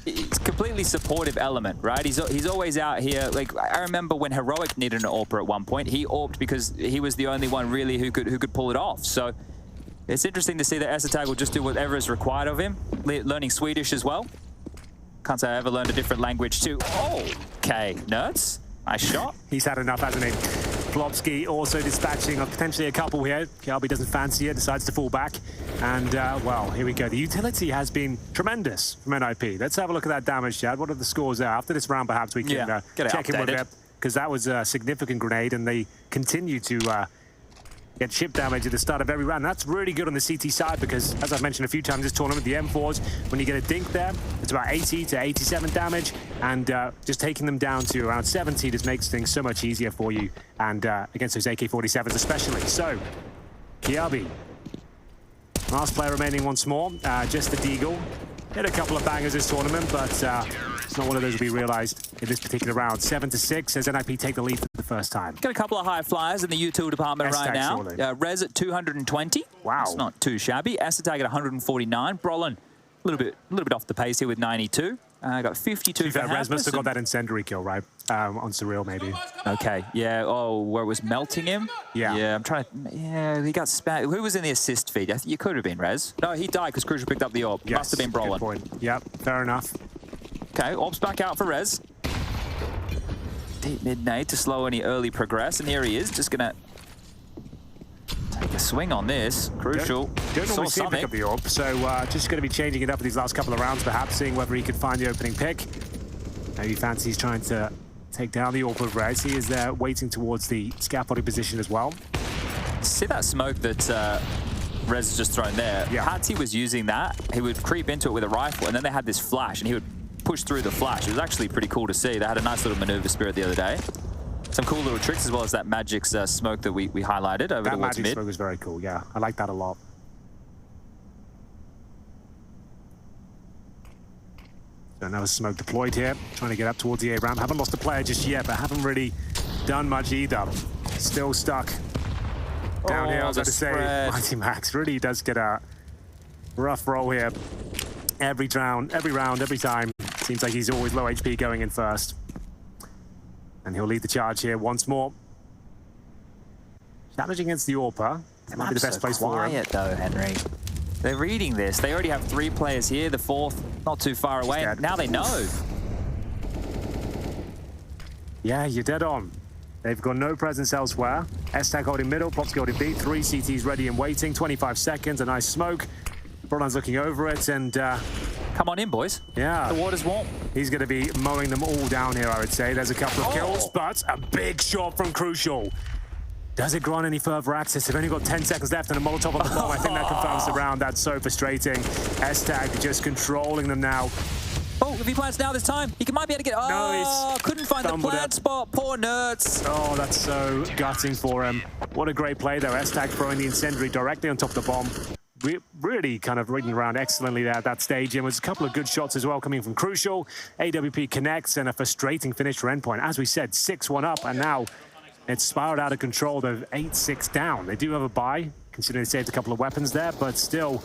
It's a completely supportive element, right? He's always out here. Like, I remember when Heroic needed an AWPer at one point, he AWPed because he was the only one really who could pull it off. So it's interesting to see that S-Attack will just do whatever is required of him. Learning Swedish as well. Can't say I ever learned a different language too. Okay, Nerds. Nice shot. He's had enough, hasn't he? Plopsky also dispatching potentially a couple here. Kiabi doesn't fancy it, decides to fall back. And, well, here we go. The utility has been tremendous from NiP. Let's have a look at that damage, Chad. What are the scores there? After this round, perhaps we can check in with it, because that was a significant grenade, and they continue to get chip damage at the start of every round. That's really good on the CT side, because, as I've mentioned a few times this tournament, the M4s, when you get a dink there, it's about 80 to 87 damage, and just taking them down to around 70 just makes things so much easier for you, and against those AK-47s especially. So, Kiabi, last player remaining once more, just the Deagle. Hit a couple of bangers this tournament, but it's not one of those to be realized in this particular round. 7-6 as NiP take the lead for the first time. Got a couple of high flyers in the U2 department right now. Rez at 220. Wow. It's not too shabby. S-Attack at 149. Brolan, a little bit off the pace here with 92. Got 52 for Rez must have got that incendiary kill, right? On Surreal, maybe. Okay, yeah. Oh, where it was melting him? Yeah. Yeah, I'm trying to... Yeah, he got spammed. Who was in the assist feed? You could have been Rez. No, he died because Crucial picked up the AWP. Yes, must have been Brolan. Good point. Yep, fair enough. Okay, AWP's back out for Rez. Deep mid-nade to slow any early progress, and here he is, just gonna take a swing on this. Crucial. Don't normally see him pick up the AWP, so just going to be changing it up for these last couple of rounds, perhaps, seeing whether he could find the opening pick. Maybe fancies trying to take down the AWP of Rez. He is there waiting towards the scaffolding position as well. See that smoke that Rez has just thrown there? Yeah. Patsy was using that. He would creep into it with a rifle, and then they had this flash, and he would push through the flash. It was actually pretty cool to see. They had a nice little maneuver spirit the other day. Some cool little tricks, as well as that Magic's smoke that we highlighted over that towards Magic mid. smoke was very cool, yeah. I like that a lot. So now a smoke deployed here, trying to get up towards the A-ramp. Haven't lost a player just yet, but haven't really done much either. Still stuck down here, I was going to say. Mighty Max really does get a rough roll here. Every round, every time. Seems like he's always low HP going in first. And he'll lead the charge here once more. Challenging against the AWPer. That might be the best place for him. Quiet though, Henry. They're reading this. They already have 3 players here. The 4th not too far away. Now they know. Yeah, you're dead on. They've got no presence elsewhere. S-Tag holding middle, Plopsky holding B. 3 CTs ready and waiting. 25 seconds, a nice smoke. Brolan's looking over it, and come on in, boys. yeah, The water's warm. he's going to be mowing them all down here, I would say. There's a couple of kills, but a big shot from Crucial. Does it grant any further access? They've only got 10 seconds left and a Molotov on the bomb. I think that confirms the round. That's so frustrating. S-Tag just controlling them now. Oh, if he plants now this time, he might be able to get... Oh, he's couldn't find the stumbled plant up. spot. Poor Nerds. Oh, that's so gutting for him. What a great play, though. S-Tag throwing the incendiary directly on top of the bomb. Really kind of reading around excellently there at that stage. And was a couple of good shots as well coming from Crucial. AWP connects, and a frustrating finish for Endpoint. As we said, 6-1 up, and now it's spiraled out of control. They're 8-6 down. They do have a bye, considering they saved a couple of weapons there, but still,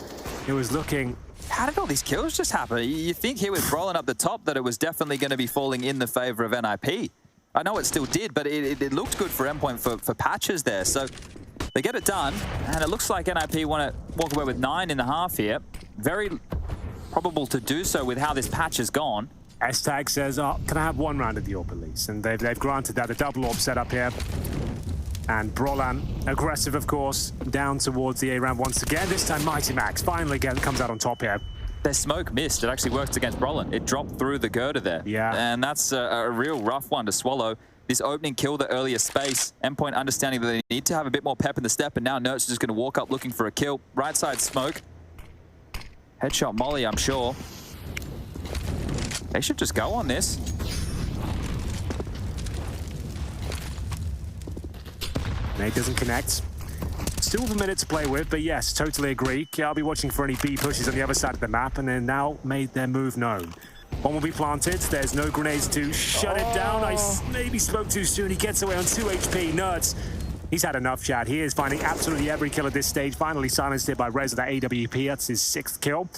it was looking... How did all these kills just happen? You think here with Brolin up the top that it was definitely going to be falling in the favor of NiP. I know it still did, but it looked good for Endpoint for patches there. So they get it done, and it looks like NiP want to walk away with 9.5 here. Very probable to do so with how this patch has gone. S-Tag says, oh, can I have 1 round of the AWP at least? And they've granted that. A double AWP setup here. And Brolan, aggressive, of course, down towards the A-ramp once again. This time, Mighty Max finally comes out on top here. Their smoke missed. It actually worked against Brolin. It dropped through the girder there. Yeah. And that's a real rough one to swallow. This opening kill, the earlier space. Endpoint understanding that they need to have a bit more pep in the step, and now Nerds is just going to walk up looking for a kill. Right side smoke. Headshot molly, I'm sure. They should just go on this. Nate doesn't connect. Still with a minute to play with, but yes, totally agree. I'll be watching for any B pushes on the other side of the map, and then now made their move known. One will be planted. There's no grenades to shut it down. I maybe spoke too soon. He gets away on 2 HP. Nerds. He's had enough, Chad. He is finding absolutely every kill at this stage. Finally silenced here by Rez with that AWP. That's his 6th kill.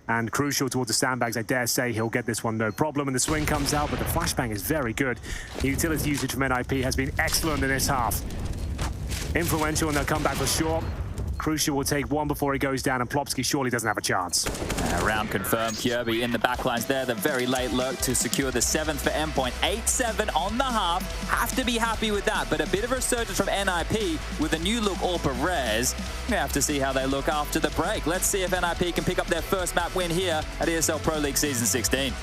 And Crucial towards the sandbags. I dare say he'll get this one no problem. And the swing comes out, but the flashbang is very good. The utility usage from NiP has been excellent in this half. Influential, and they'll come back for sure. Crucial will take 1 before he goes down, and Plopsky surely doesn't have a chance. Round confirmed. Kirby in the backlines there. The very late lurk to secure the 7th for Endpoint. 8-7 on the half. Have to be happy with that, but a bit of a resurgence from NiP with a new look AWP Rez. We have to see how they look after the break. Let's see if NiP can pick up their first map win here at ESL Pro League Season 16.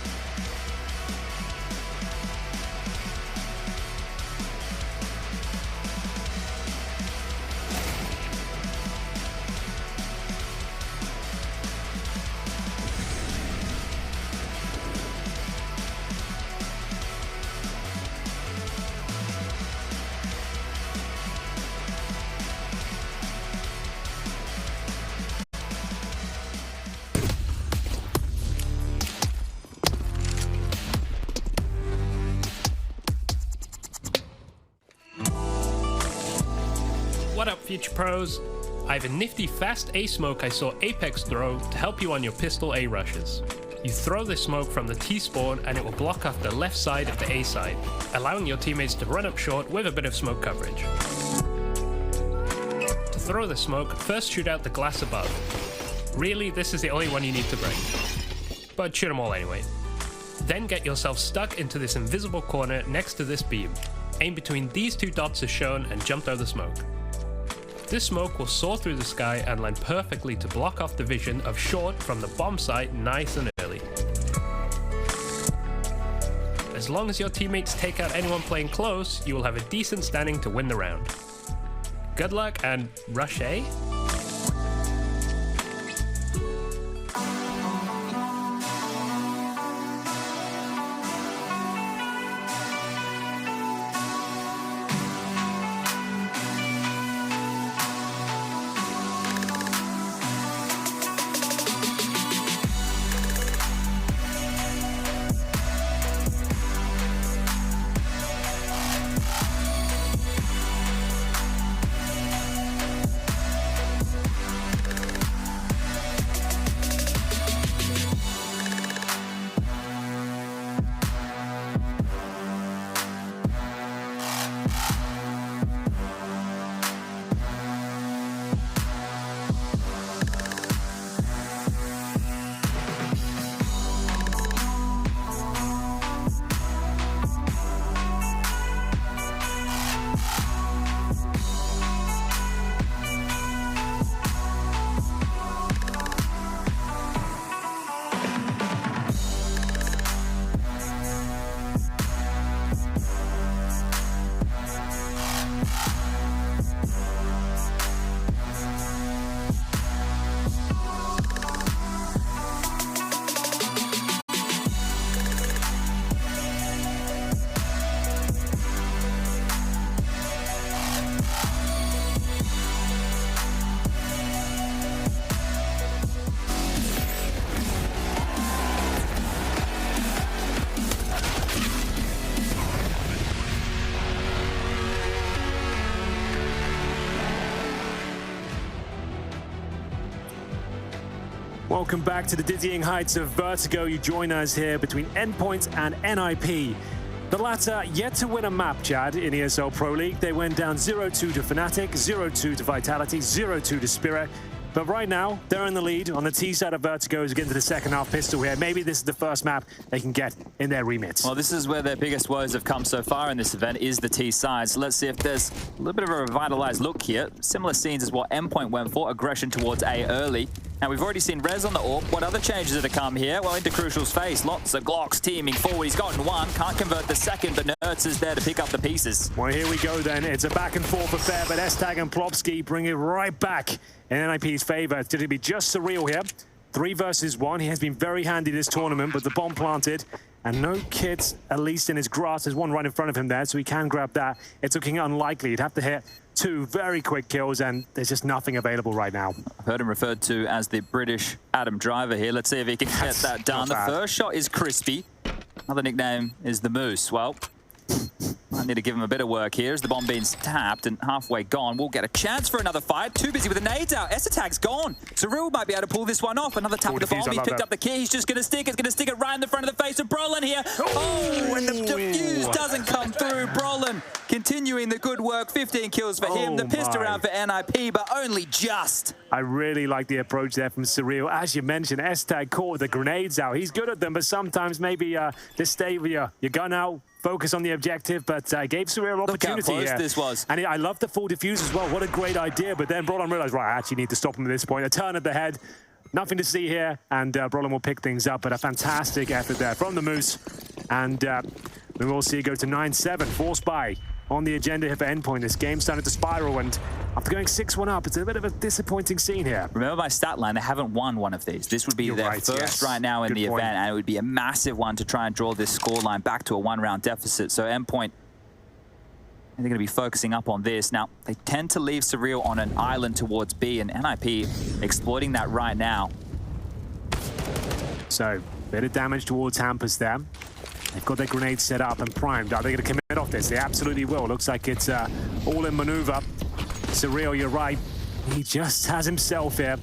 What up, Future Pros? I have a nifty fast A smoke I saw Apex throw to help you on your pistol A rushes. You throw this smoke from the T spawn and it will block off the left side of the A side, allowing your teammates to run up short with a bit of smoke coverage. To throw the smoke, first shoot out the glass above. Really, this is the only one you need to break, but shoot them all anyway. Then get yourself stuck into this invisible corner next to this beam. Aim between these 2 dots as shown and jump through the smoke. This smoke will soar through the sky and land perfectly to block off the vision of short from the bomb site nice and early. As long as your teammates take out anyone playing close, you will have a decent standing to win the round. Good luck and rush A? Welcome back to the dizzying heights of Vertigo. You join us here between ENDPOINT and NiP. The latter yet to win a map, Chad, in ESL Pro League. They went down 0-2 to Fnatic, 0-2 to Vitality, 0-2 to Spirit. But right now, they're in the lead on the T side of Vertigo as we get into the second half pistol here. Maybe this is the first map they can get in their remit. Well, this is where their biggest woes have come so far in this event, is the T side. So let's see if there's a little bit of a revitalized look here. Similar scenes as what ENDPOINT went for, aggression towards A early. Now, we've already seen Rez on the AWP. What other changes are to come here? Well, into Crucial's face, lots of Glocks teaming forward. He's gotten one, can't convert the second, but Nerds is there to pick up the pieces. Well, here we go then. It's a back and forth affair, but S-Tag and Plopsky bring it right back in NiP's favor. It's going to be just Surreal here. 3 versus 1. He has been very handy this tournament, but the bomb planted. And no kits, at least in his grasp. There's one right in front of him there, so he can grab that. It's looking unlikely. He'd have to hit 2 very quick kills, and there's just nothing available right now. I've heard him referred to as the British Adam Driver here. Let's see if he can get that done. The first shot is crispy. Another nickname is the Moose. Well, I need to give him a bit of work here as the bomb being tapped and halfway gone. We'll get a chance for another fight. Too busy with the nades out. S-Tag's gone. Surreal might be able to pull this one off. Another tap of the bomb. He picked up the key. He's just going to stick it. He's going to stick it right in the front of the face of Brolin here. Oh, and the defuse doesn't come through. Brolin continuing the good work. 15 kills for him. The pistol round for NiP, but only just. I really like the approach there from Surreal. As you mentioned, S-Tag caught with the grenades out. He's good at them, but sometimes maybe just stay with your gun out. Focus on the objective, but gave Surreal an opportunity here. This was. And I love the full defuse as well. What a great idea. But then Brolin realized, right, I actually need to stop him at this point. A turn at the head. Nothing to see here. And Brolin will pick things up. But a fantastic effort there from the Moose. And we will see it go to 9-7. 4 Spy on the agenda here for ENDPOINT. This game started to spiral, and after going 6-1 up, it's a bit of a disappointing scene here. Remember my stat line, they haven't won one of these. This would be their first right now in the event, and it would be a massive one to try and draw this scoreline back to a 1-round deficit. So ENDPOINT, they're going to be focusing up on this. Now, they tend to leave Surreal on an island towards B, and NiP exploiting that right now. So, bit of damage towards Hampers there. They've got their grenades set up and primed. Are they going to commit off this? They absolutely will. Looks like it's all in maneuver. Surreal, you're right. He just has himself here.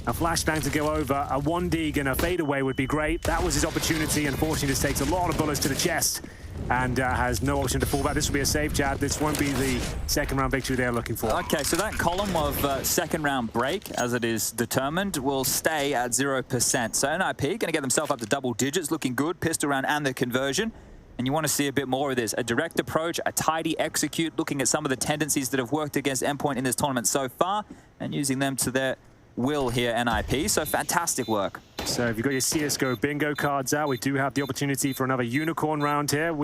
A flashbang to go over. A 1D and a fadeaway would be great. That was his opportunity. Unfortunately, this takes a lot of bullets to the chest and has no option to fall back. This will be a save, Chad. This won't be the second round victory they're looking for. Okay, so that column of second round break, as it is determined, will stay at 0%. So NiP going to get themselves up to double digits, looking good, pistol round and the conversion. And you want to see a bit more of this. A direct approach, a tidy execute, looking at some of the tendencies that have worked against ENDPOINT in this tournament so far, and using them to their will here, NiP. So fantastic work. So if you've got your CSGO bingo cards out, we do have the opportunity for another unicorn round here.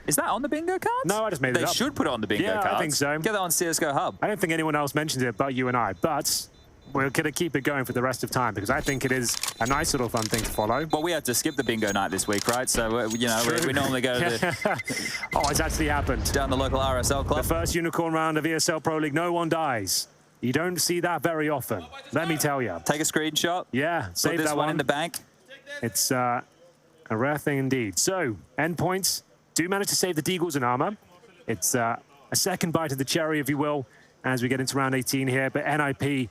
Is that on the bingo cards? No, I just made it up. They should put it on the bingo cards. I think so. Get that on CSGO Hub. I don't think anyone else mentioned it but you and I, but we're going to keep it going for the rest of time because I think it is a nice little fun thing to follow. Well, we had to skip the bingo night this week, right? So, you know, we normally go to the... Oh, it's actually happened. Down the local RSL club. The first unicorn round of ESL Pro League, no one dies. You don't see that very often, let me tell you. Take a screenshot. Yeah, save put this that one in the bank. It's a rare thing indeed. So, endpoints do manage to save the Deagles in armor. It's a second bite of the cherry, if you will, as we get into round 18 here. But NiP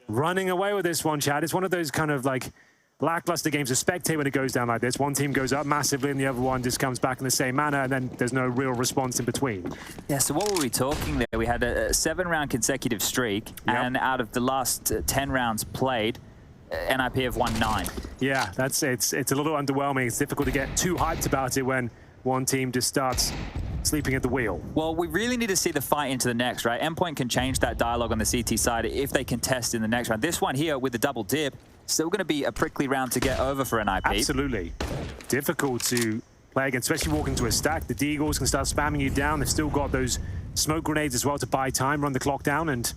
running away with this one, Chad. It's one of those kind of like lackluster games to spectate when it goes down like this. One team goes up massively and the other one just comes back in the same manner, and then there's no real response in between. Yeah, so what were we talking there? We had a 7-round consecutive streak, and out of the last 10 rounds played, NiP have won 9. Yeah, it's a little underwhelming. It's difficult to get too hyped about it when one team just starts sleeping at the wheel. Well, we really need to see the fight into the next, right? Endpoint can change that dialogue on the CT side if they contest in the next round. This one here with the double dip, still going to be a prickly round to get over for NiP. Absolutely. Difficult to play against, especially walking to a stack. The Deagles can start spamming you down. They've still got those smoke grenades as well to buy time, run the clock down, and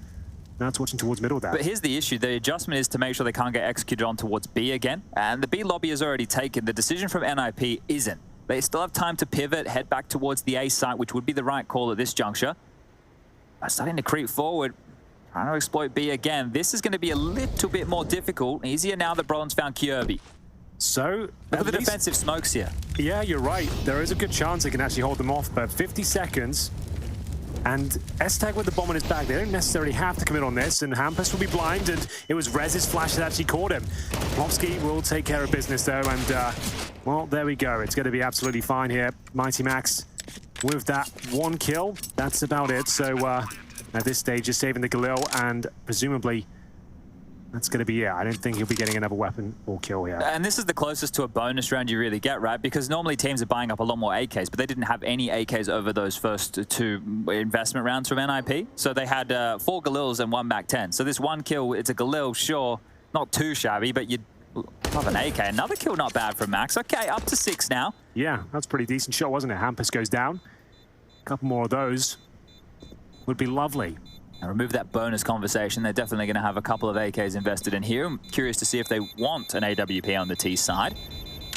now it's watching towards middle there. But here's the issue. The adjustment is to make sure they can't get executed on towards B again. And the B lobby is already taken. The decision from NiP isn't. They still have time to pivot, head back towards the A site, which would be the right call at this juncture. Starting to creep forward, trying to exploit B again. This is going to be a little bit more difficult. Easier now that Brolin's found Kirby. So, look at the defensive smokes here. Yeah, you're right. There is a good chance they can actually hold them off, but 50 seconds. And S-Tag with the bomb on his back, they don't necessarily have to commit on this, and Hampus will be blind, and it was Rez's flash that actually caught him. Plopsky will take care of business, though, and, well, there we go. It's going to be absolutely fine here. Mighty Max with that 1 kill. That's about it. So, at this stage, just saving the Galil, and presumably, that's going to be it. I don't think he'll be getting another weapon or kill here. And this is the closest to a bonus round you really get, right? Because normally teams are buying up a lot more AKs, but they didn't have any AKs over those first 2 investment rounds from NiP. So they had 4 Galils and 1 MAC-10. So this 1 kill, it's a Galil, sure, not too shabby, but you'd love an AK. Another kill, not bad from Max. Okay, up to 6 now. Yeah, that's a pretty decent shot, wasn't it? Hampus goes down. A couple more of those would be lovely. And remove that bonus conversation. They're definitely going to have a couple of AKs invested in here. I'm curious to see if they want an AWP on the T side.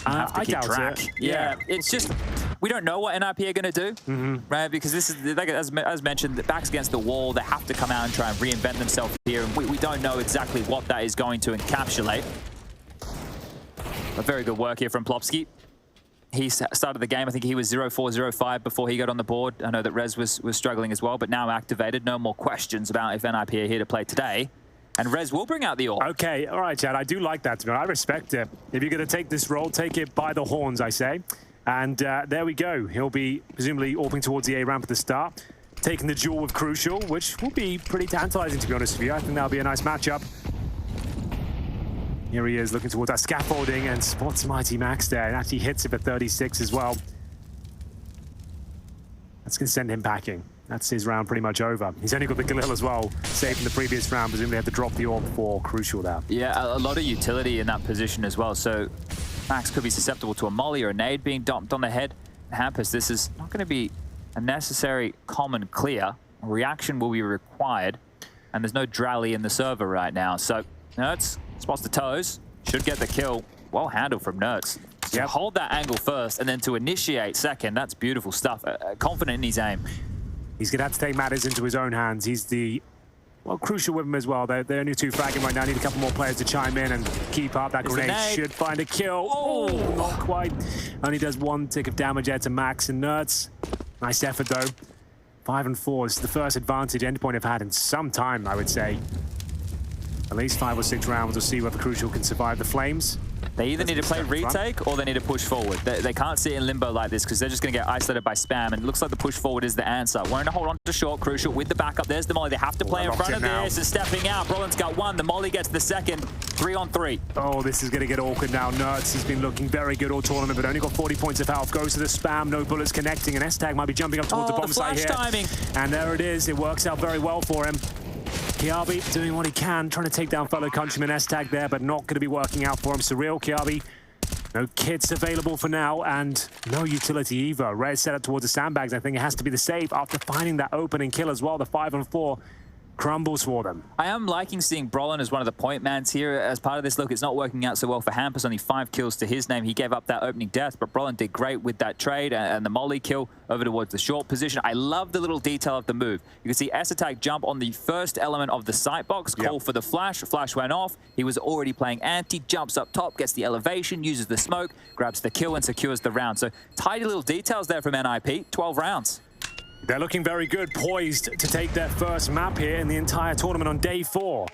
Have to keep track. Yeah, it's just, we don't know what NiP are going to do, right? Because this is, as mentioned, the back's against the wall. They have to come out and try and reinvent themselves here. And we don't know exactly what that is going to encapsulate. But very good work here from Plopsky. He started the game, I think he was 0-4-0-5 before he got on the board. I know that Rez was struggling as well, but now activated. No more questions about if NiP are here to play today. And Rez will bring out the AWP. Okay, all right, Chad, I do like that. I respect it. If you're going to take this role, take it by the horns, I say. And there we go. He'll be presumably AWPing towards the A ramp at the start, taking the duel with Crucial, which will be pretty tantalizing, to be honest with you. I think that'll be a nice matchup. Here he is looking towards that scaffolding and spots Mighty Max there and actually hits it for 36 as well. That's going to send him packing. That's his round pretty much over. He's only got the Galil as well, saved in the previous round. Presumably had to drop the AWP for Crucial there. Yeah, a lot of utility in that position as well. So Max could be susceptible to a molly or a nade being dumped on the head. Hampus, this is not going to be a necessary common clear. A reaction will be required. And there's no Drally in the server right now. So Nerds spots the toes, should get the kill. Well handled from Nerds. To hold that angle first and then to initiate second, that's beautiful stuff. Confident in his aim. He's going to have to take matters into his own hands. He's the, well, Crucial with him as well. They're only 2 fragging right now. Need a couple more players to chime in and keep up. That grenade should find a kill. Oh, not quite. Only does 1 tick of damage there to Max and Nerds. Nice effort though. 5 and 4. This is the first advantage Endpoint have had in some time, I would say. At least 5 or 6 rounds. We'll see whether Crucial can survive the flames. They either need to play retake or they need to push forward. They can't sit in limbo like this because they're just going to get isolated by spam. And it looks like the push forward is the answer. Wanting to hold on to short, Crucial with the backup. There's the molly. They have to play in front of this. And stepping out. Brolin's got 1. The molly gets the second. 3 on 3. Oh, this is going to get awkward now. Nerds, he's been looking very good all tournament, but only got 40 points of health. Goes to the spam. No bullets connecting. And S-Tag might be jumping up towards the bomb site here. Timing. And there it is. It works out very well for him. Kiabi doing what he can, trying to take down fellow countryman S-Tag there, but not going to be working out for him. Surreal, Kiabi, no kits available for now, and no utility either. Red set up towards the sandbags. I think it has to be the save after finding that opening kill as well. The 5-on-4 crumbles for them. I am liking seeing Brolin as one of the point mans here as part of this. Look, it's not working out so well for Hampus, only 5 kills to his name. He gave up that opening death, but Brolin did great with that trade and the molly kill over towards the short position. I love the little detail of the move. You can see S-Attack jump on the first element of the sight box, call for the flash. Flash went off. He was already playing anti, jumps up top, gets the elevation, uses the smoke, grabs the kill and secures the round. So tidy little details there from NiP. 12 rounds. They're looking very good, poised to take their first map here in the entire tournament on day 4.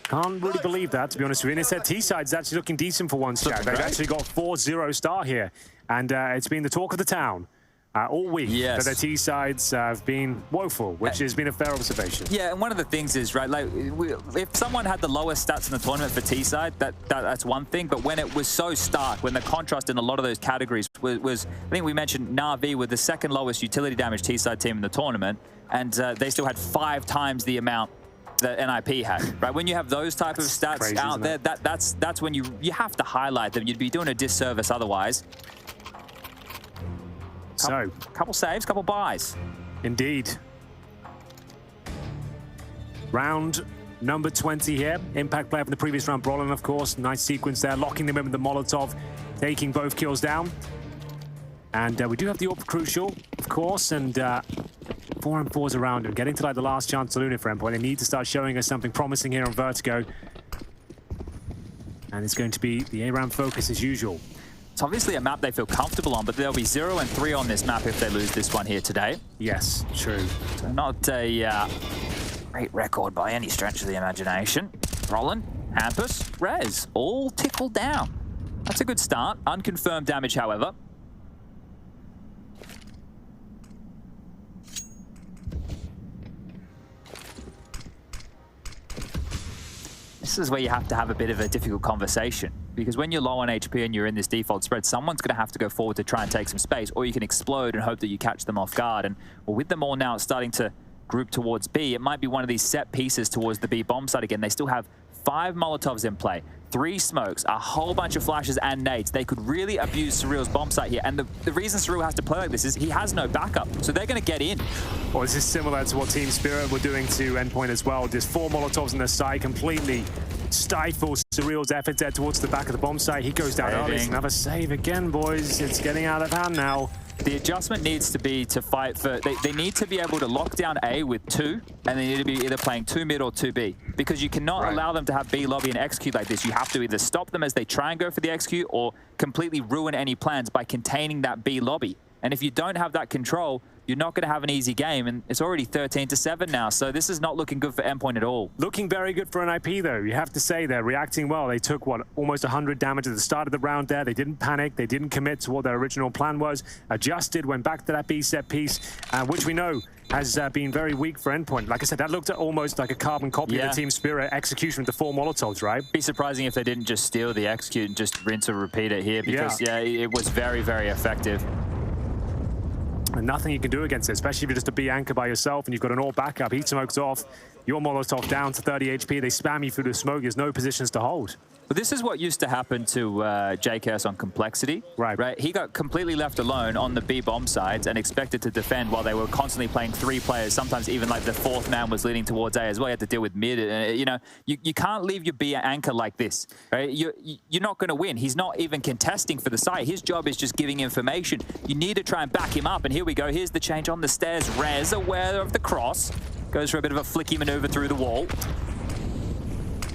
Can't really believe that, to be honest with you. And it said T-Side's actually looking decent for once, Jack. They've actually got 4-0 star here. And it's been the talk of the town all week. Yes. That their T-Sides have been woeful, which has been a fair observation. Yeah, and one of the things is, right, like, if someone had the lowest stats in the tournament for T-Side, that's one thing. But when it was so stark, when the contrast in a lot of those categories was I think we mentioned Na'Vi with the second lowest utility damage T-Side team in the tournament, and they still had 5 times the amount that NiP had, right? When you have those type of stats crazy, out there, that's when you have to highlight them. You'd be doing a disservice otherwise. So, Couple saves, couple buys. Indeed. Round number 20 here. Impact player from the previous round, Brolin, of course. Nice sequence there, locking them in with the Molotov, taking both kills down. And we do have the AWP crucial, of course, and 4-on-4s around him. Getting to like the last chance saloon for Endpoint. They need to start showing us something promising here on Vertigo. And it's going to be the A-Ram focus as usual. It's obviously a map they feel comfortable on, but they'll be 0 and 3 on this map if they lose this one here today. Yes, true. So not a great record by any stretch of the imagination. Brolin, Hampus, Rez, all tickled down. That's a good start. Unconfirmed damage, however. This is where you have to have a bit of a difficult conversation, because when you're low on HP and you're in this default spread, someone's going to have to go forward to try and take some space, or you can explode and hope that you catch them off guard. And well, with them all now starting to group towards B, it might be one of these set pieces towards the B bomb site again. They still have 5 Molotovs in play, 3 smokes, a whole bunch of flashes and nades. They could really abuse Surreal's bomb site here. And the reason Surreal has to play like this is he has no backup. So they're going to get in. Well, this is similar to what Team Spirit were doing to Endpoint as well. Just 4 Molotovs on their side, completely stifles Surreal's efforts there towards the back of the bomb site. He goes down early. It's another save again, boys. It's getting out of hand now. The adjustment needs to be to fight for... They need to be able to lock down A with 2, and they need to be either playing 2 mid or 2 B. Because you cannot allow them to have B lobby and execute like this. You have to either stop them as they try and go for the execute, or completely ruin any plans by containing that B lobby. And if you don't have that control, you're not going to have an easy game, and it's already 13-7 now, so this is not looking good for Endpoint at all. Looking very good for NiP, though. You have to say they're reacting well. They took, what, almost 100 damage at the start of the round there. They didn't panic. They didn't commit to what their original plan was. Adjusted, went back to that B set piece, which we know has been very weak for Endpoint. Like I said, that looked almost like a carbon copy of the Team Spirit execution with the 4 Molotovs, right? Be surprising if they didn't just steal the execute and just rinse or repeat it here, because, it was very, very effective. And nothing you can do against it, especially if you're just a B anchor by yourself and you've got an AWP backup. Heat smokes off, your Molotov down to 30 HP. They spam you through the smoke. There's no positions to hold. But this is what used to happen to JKS on Complexity. Right. He got completely left alone on the B bomb sides and expected to defend while they were constantly playing 3 players. Sometimes even like the 4th man was leading towards A as well. You had to deal with mid. You know, you can't leave your B anchor like this. Right? You're not going to win. He's not even contesting for the site. His job is just giving information. You need to try and back him up. And here we go. Here's the change on the stairs. Rez, aware of the cross. Goes for a bit of a flicky maneuver through the wall.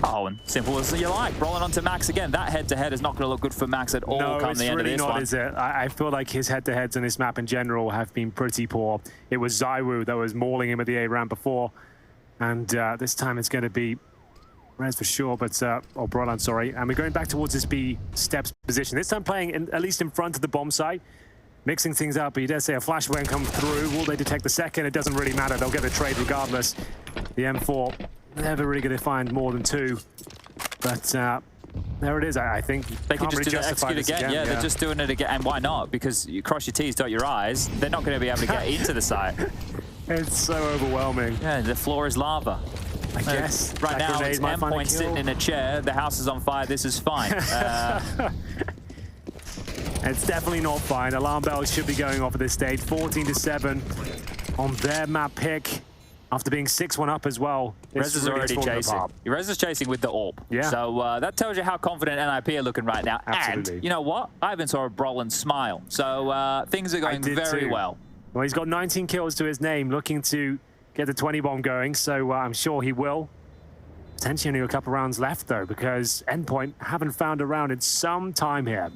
Oh, and simple as you like. Rolling onto Max again. That head-to-head is not going to look good for Max at all come the end of this one. No, it's really not, is it? I feel like his head-to-heads on this map in general have been pretty poor. It was Zywoo that was mauling him at the A-ramp before. And this time it's going to be Rez for sure, but... oh, Brolan, sorry. And we're going back towards this B steps position. This time playing at least in front of the bomb site. Mixing things up, but you dare say a flash won't come through. Will they detect the second? It doesn't really matter. They'll get the trade regardless. The M4, never really going to find more than 2. But there it is. I think they can just do the execute again. Yeah, they're just doing it again. And why not? Because you cross your T's, dot your I's. They're not going to be able to get into the site. It's so overwhelming. Yeah, the floor is lava. I guess. Right that now, grenade it's might find a Endpoint sitting kill. in a chair. The house is on fire. This is fine. It's definitely not fine. Alarm bells should be going off at this stage. 14-7 on their map pick. After being 6-1 up as well. Rez is already chasing. Rez is chasing with the AWP. Yeah. So that tells you how confident NiP are looking right now. Absolutely. And you know what? I even saw a Brolin smile. So things are going very too. well. Well, he's got 19 kills to his name, looking to get the 20 bomb going. So I'm sure he will. Potentially only a couple rounds left, though, because Endpoint haven't found a round in some time here.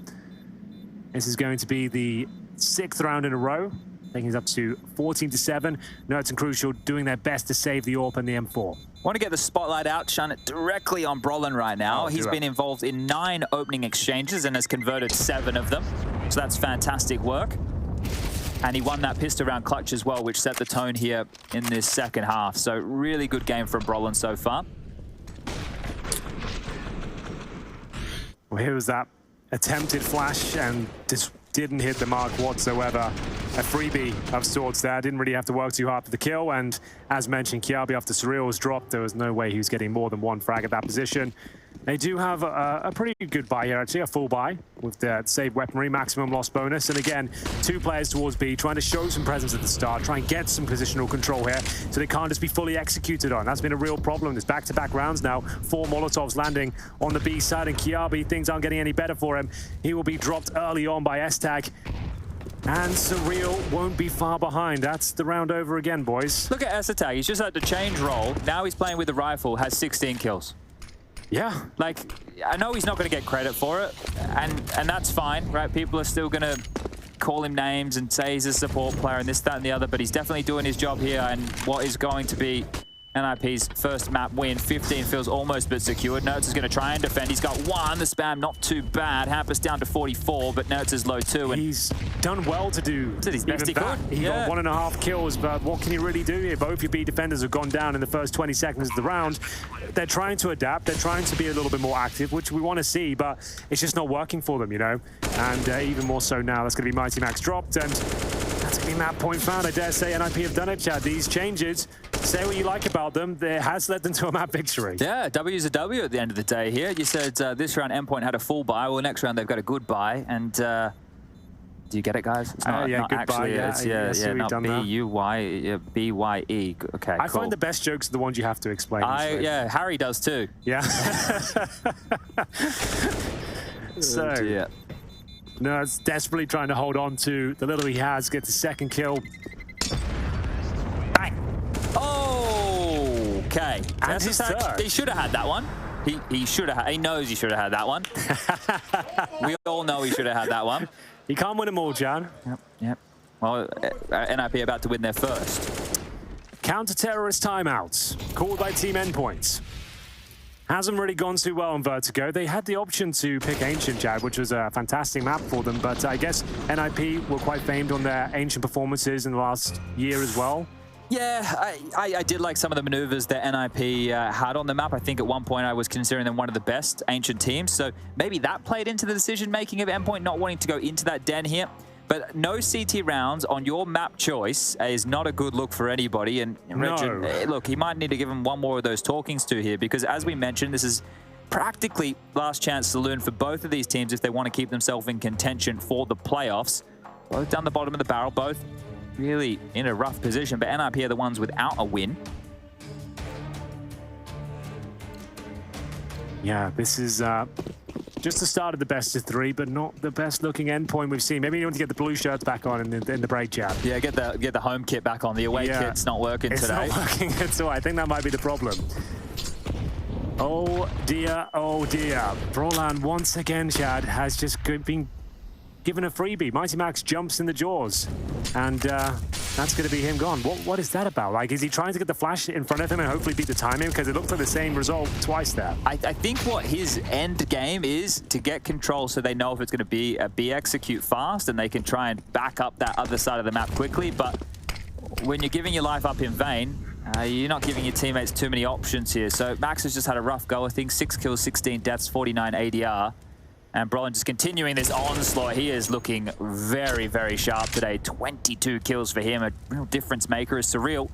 This is going to be the 6th round in a row, taking us up to 14-7. Nerds and Crucial doing their best to save the AWP and the M4. Want to get the spotlight out, shine it directly on Brolin right now. He's been involved in 9 opening exchanges and has converted 7 of them. So that's fantastic work. And he won that pistol round clutch as well, which set the tone here in this second half. So really good game from Brolin so far. Well, here was that attempted flash and just didn't hit the mark whatsoever. A freebie of sorts there. Didn't really have to work too hard for the kill. And as mentioned, Kiabi after Surreal was dropped, there was no way he was getting more than 1 frag at that position. They do have a pretty good buy here, actually, a full buy with the saved weaponry, maximum loss bonus. And again, 2 players towards B, trying to show some presence at the start, try and get some positional control here so they can't just be fully executed on. That's been a real problem. There's back-to-back rounds now, 4 Molotovs landing on the B side, and Kiabi, things aren't getting any better for him. He will be dropped early on by S-Tag. And Surreal won't be far behind. That's the round over again, boys. Look at S-Tag. He's just had to change role. Now he's playing with the rifle, has 16 kills. Yeah. Like, I know he's not going to get credit for it, and that's fine, right? People are still going to call him names and say he's a support player and this, that, and the other, but he's definitely doing his job here, and what is going to be NiP's first map win. 15 feels almost but secured. Nerds is going to try and defend. He's got 1. The spam not too bad. Hampus down to 44, but Nerds is low too. And he's done well to do. Did his best he could. He got 1.5 kills, but what can he really do here? Both your B defenders have gone down in the first 20 seconds of the round. They're trying to adapt. They're trying to be a little bit more active, which we want to see, but it's just not working for them, you know? And even more so now, that's going to be Mighty Max dropped, and that's going to be map point found. I dare say NiP have done it, Chad. These changes, say what you like about them, it has led them to a map victory. Yeah, W's a W at the end of the day here. You said this round Endpoint had a full buy. Well, next round they've got a good buy, and do you get it, guys? It's not, yeah, not actually, it's not B-U-Y, B-Y-E. Okay, I cool. find the best jokes are the ones you have to explain. Yeah, Harry does too. Yeah. So, dear. no, it's desperately trying to hold on to the little he has, gets a second kill. Bang! Oh, okay. And his third. He should have had that one. He should have. He knows he should have had that one. We all know he should have had that one. You can't win them all, Jan. Yep. Well, NiP about to win their first. Counter-terrorist timeouts called by Team Endpoint. Hasn't really gone too well on Vertigo. They had the option to pick Ancient, Chad, which was a fantastic map for them, but I guess NiP were quite famed on their Ancient performances in the last year as well. Yeah, I did like some of the maneuvers that NiP had on the map. I think at one point I was considering them one of the best Ancient teams, so maybe that played into the decision-making of Endpoint not wanting to go into that den here. But no CT rounds on your map choice is not a good look for anybody. And Regin, look, he might need to give him one more of those talkings to here, because as we mentioned, this is practically last chance saloon for both of these teams if they want to keep themselves in contention for the playoffs. Both down the bottom of the barrel, both really in a rough position, but NiP are the ones without a win. Yeah, this is just the start of the best of 3, but not the best looking Endpoint we've seen. Maybe you want to get the blue shirts back on in the break, Jab. Yeah, get the home kit back on. The away kit's not working today. It's not working at all. I think that might be the problem. Oh dear, oh dear. Brolan once again, Chad, has just been given a freebie. Mighty Max jumps in the jaws, and that's going to be him gone. What is that about? Like, is he trying to get the flash in front of him and hopefully beat the timing? Because it looked like the same result twice there. I think what his end game is to get control so they know if it's going to be a B execute fast and they can try and back up that other side of the map quickly. But when you're giving your life up in vain, you're not giving your teammates too many options here. So Max has just had a rough go. I think 6 kills, 16 deaths, 49 ADR. And Brolin just continuing this onslaught. He is looking very, very sharp today. 22 kills for him. A real difference maker is Surreal.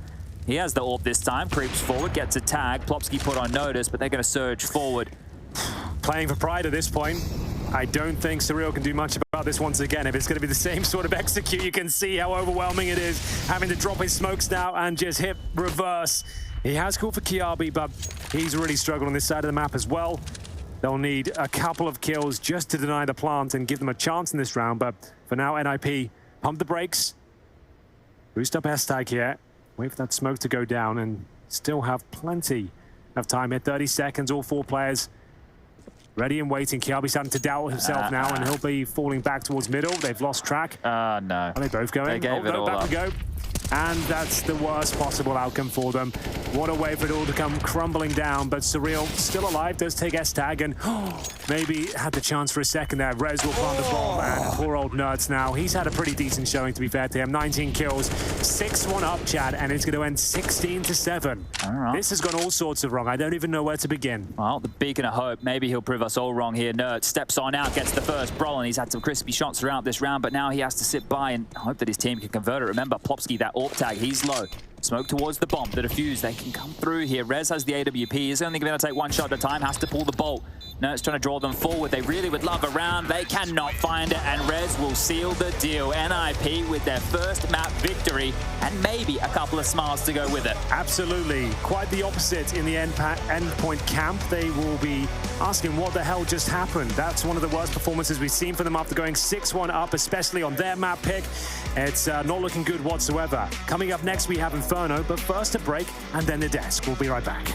He has the AWP this time, creeps forward, gets a tag. Plopsky put on notice, but they're going to surge forward. Playing for pride at this point. I don't think Surreal can do much about this once again. If it's going to be the same sort of execute, you can see how overwhelming it is, having to drop his smokes now and just hit reverse. He has called for Kiabi, but he's really struggled on this side of the map as well. They'll need a couple of kills just to deny the plant and give them a chance in this round. But for now, NiP pump the brakes, boost up S-Tag here, wait for that smoke to go down, and still have plenty of time here. 30 seconds, all 4 players ready and waiting. Kiabi starting to doubt himself now, and he'll be falling back towards middle. They've lost track. No. Are they both going? They gave it all back up. we go. And that's the worst possible outcome for them. What a way for it all to come crumbling down, but Surreal still alive, does take S-Tag, and maybe had the chance for a second there. Rez will plant the bomb, and poor old Nerds now. He's had a pretty decent showing, to be fair to him. 19 kills, 6-1 up, Chad, and it's going to end 16-7. All right. This has gone all sorts of wrong. I don't even know where to begin. Well, the beacon of hope. Maybe he'll prove us all wrong here. Nerd steps on out, gets the first Brolin. He's had some crispy shots throughout this round, but now he has to sit by and hope that his team can convert it. Remember, Plopsky, that AWP tag, he's low. Smoke towards the bomb, the defuse, they can come through here. Rez has the AWP, he's only going to take 1 shot at a time, has to pull the bolt. No, it's trying to draw them forward. They really would love a round. They cannot find it, and Rez will seal the deal. NiP with their first map victory, and maybe a couple of smiles to go with it. Absolutely. Quite the opposite in the endpoint camp. They will be asking what the hell just happened. That's one of the worst performances we've seen from them after going 6-1 up, especially on their map pick. It's not looking good whatsoever. Coming up next, we have Inferno, but first a break, and then the desk. We'll be right back.